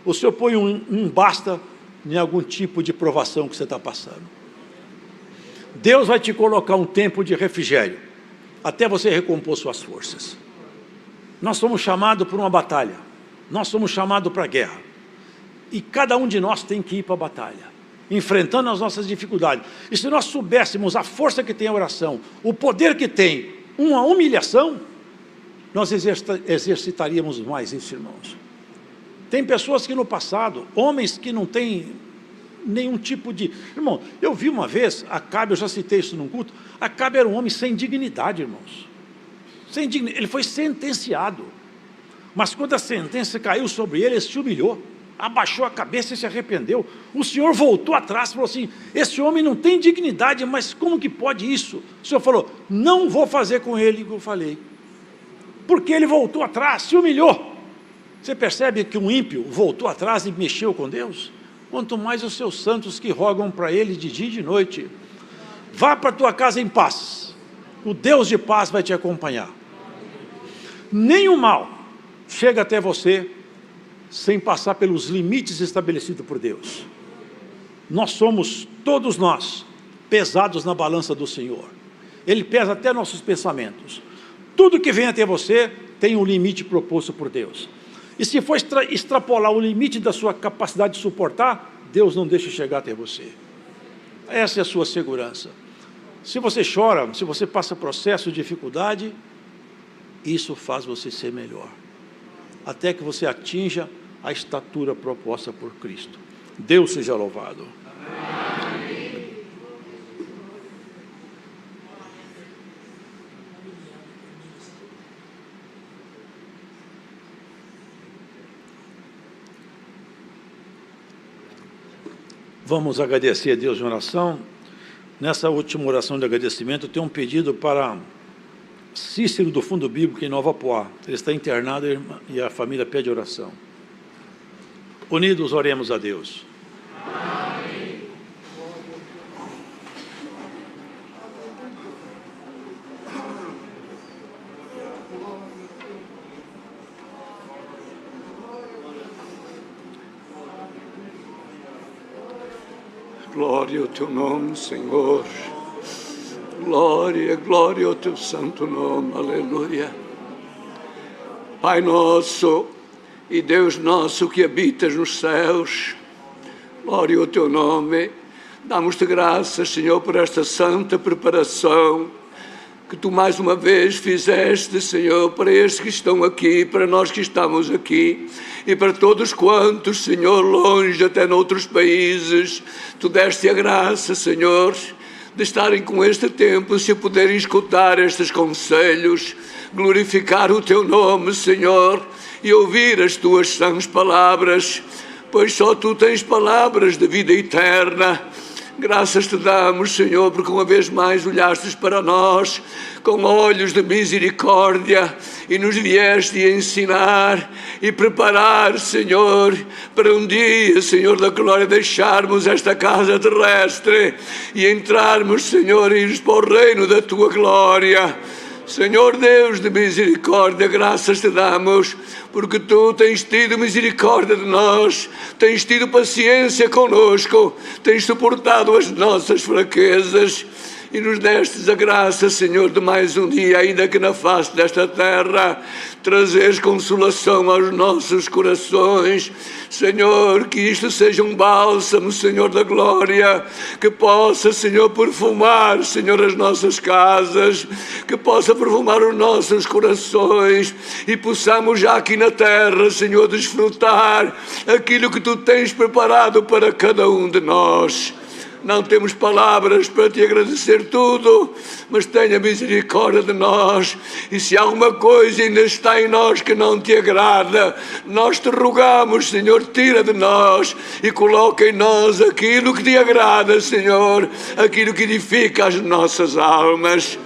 o Senhor põe um basta em algum tipo de provação que você está passando. Deus vai te colocar um tempo de refrigério, até você recompor suas forças. Nós somos chamados para uma batalha, nós somos chamados para a guerra, e cada um de nós tem que ir para a batalha, enfrentando as nossas dificuldades. E se nós soubéssemos a força que tem a oração, o poder que tem uma humilhação, nós exercitaríamos mais isso, irmãos. Tem pessoas que no passado, homens que não têm nenhum tipo de... Irmão, eu vi uma vez, Acabe, eu já citei isso num culto, Acabe era um homem sem dignidade, irmãos. Sem dignidade. Ele foi sentenciado, mas quando a sentença caiu sobre ele, ele se humilhou, abaixou a cabeça e se arrependeu. O Senhor voltou atrás e falou assim, esse homem não tem dignidade, mas como que pode isso? O Senhor falou, não vou fazer com ele o que eu falei, porque ele voltou atrás, se humilhou. Você percebe que um ímpio voltou atrás e mexeu com Deus? Quanto mais os seus santos que rogam para ele de dia e de noite. Vá para a tua casa em paz, o Deus de paz vai te acompanhar. Nenhum mal chega até você sem passar pelos limites estabelecidos por Deus. Nós somos, todos nós, pesados na balança do Senhor. Ele pesa até nossos pensamentos. Tudo que vem até você tem um limite proposto por Deus. E se for extrapolar o limite da sua capacidade de suportar, Deus não deixa chegar até você. Essa é a sua segurança. Se você chora, se você passa processo de dificuldade, isso faz você ser melhor, até que você atinja a estatura proposta por Cristo. Deus seja louvado. Amém. Vamos agradecer a Deus em oração. Nessa última oração de agradecimento, eu tenho um pedido para Cícero do Fundo Bíblico em Nova Poá. Ele está internado e a família pede oração. Unidos oremos a Deus. Amém. Glória ao teu nome, Senhor. Glória, glória ao teu santo nome. Aleluia. Pai nosso e Deus nosso que habitas nos céus, glória ao teu nome. Damos-te graças, Senhor, por esta santa preparação que tu mais uma vez fizeste, Senhor, para estes que estão aqui, para nós que estamos aqui e para todos quantos, Senhor, longe até noutros países, tu deste a graça, Senhor, de estarem com este tempo, se poderem escutar estes conselhos, glorificar o teu nome, Senhor, e ouvir as tuas sãs palavras, pois só tu tens palavras de vida eterna. Graças te damos, Senhor, porque uma vez mais olhastes para nós com olhos de misericórdia e nos vieste ensinar e preparar, Senhor, para um dia, Senhor da glória, deixarmos esta casa terrestre e entrarmos, Senhor, e irmos para o reino da tua glória. Senhor Deus de misericórdia, graças te damos, porque tu tens tido misericórdia de nós, tens tido paciência conosco, tens suportado as nossas fraquezas e nos destes a graça, Senhor, de mais um dia, ainda que na face desta terra, trazeres consolação aos nossos corações. Senhor, que isto seja um bálsamo, Senhor da glória, que possa, Senhor, perfumar, Senhor, as nossas casas, que possa perfumar os nossos corações e possamos já aqui na terra, Senhor, desfrutar aquilo que tu tens preparado para cada um de nós. Não temos palavras para te agradecer tudo, mas tenha misericórdia de nós. E se alguma coisa ainda está em nós que não te agrada, nós te rogamos, Senhor, tira de nós e coloca em nós aquilo que te agrada, Senhor, aquilo que edifica as nossas almas.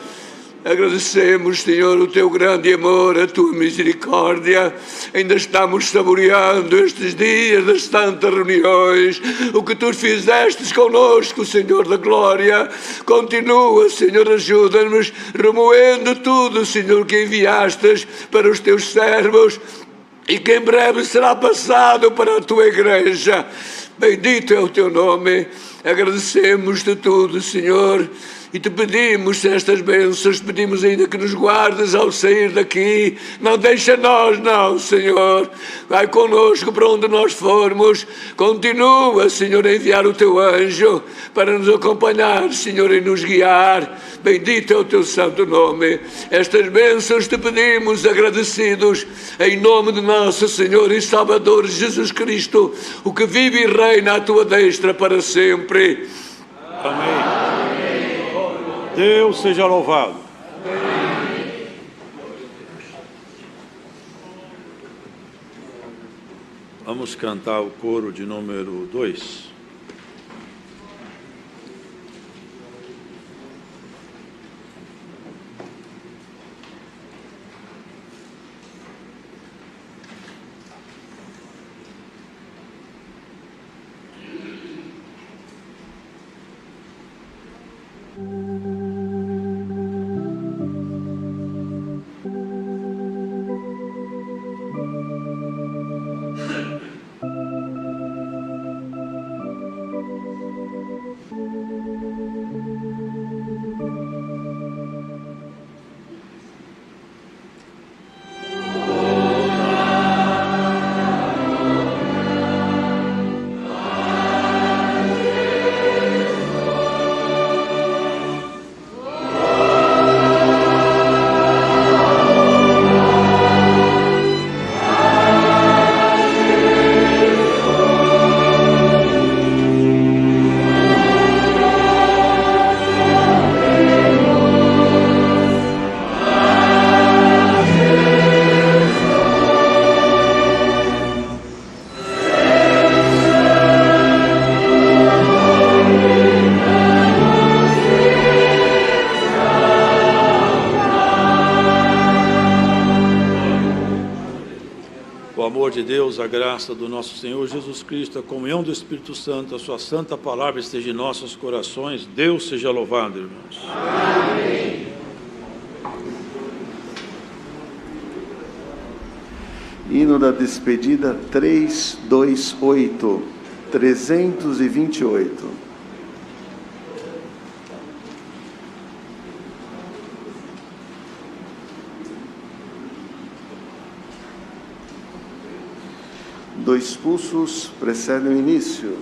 Agradecemos, Senhor, o teu grande amor, a tua misericórdia. Ainda estamos saboreando estes dias das santas reuniões, o que tu fizestes conosco, Senhor da glória. Continua, Senhor, ajuda-nos, remoendo tudo, Senhor, que enviastes para os teus servos e que em breve será passado para a tua igreja. Bendito é o teu nome. Agradecemos-te tudo, Senhor, e te pedimos estas bênçãos, pedimos ainda que nos guardes ao sair daqui. Não deixa nós, não, Senhor. Vai conosco para onde nós formos. Continua, Senhor, a enviar o teu anjo para nos acompanhar, Senhor, e nos guiar. Bendito é o teu santo nome. Estas bênçãos te pedimos agradecidos em nome de nosso Senhor e Salvador Jesus Cristo, o que vive e reina à tua destra para sempre. Amém. Deus seja louvado. Vamos cantar o coro de número 2. De Deus, a graça do nosso Senhor Jesus Cristo, a comunhão do Espírito Santo, a sua santa palavra esteja em nossos corações. Deus seja louvado, irmãos. Amém. Hino da despedida 328, 328. Dois pulsos precedem o início.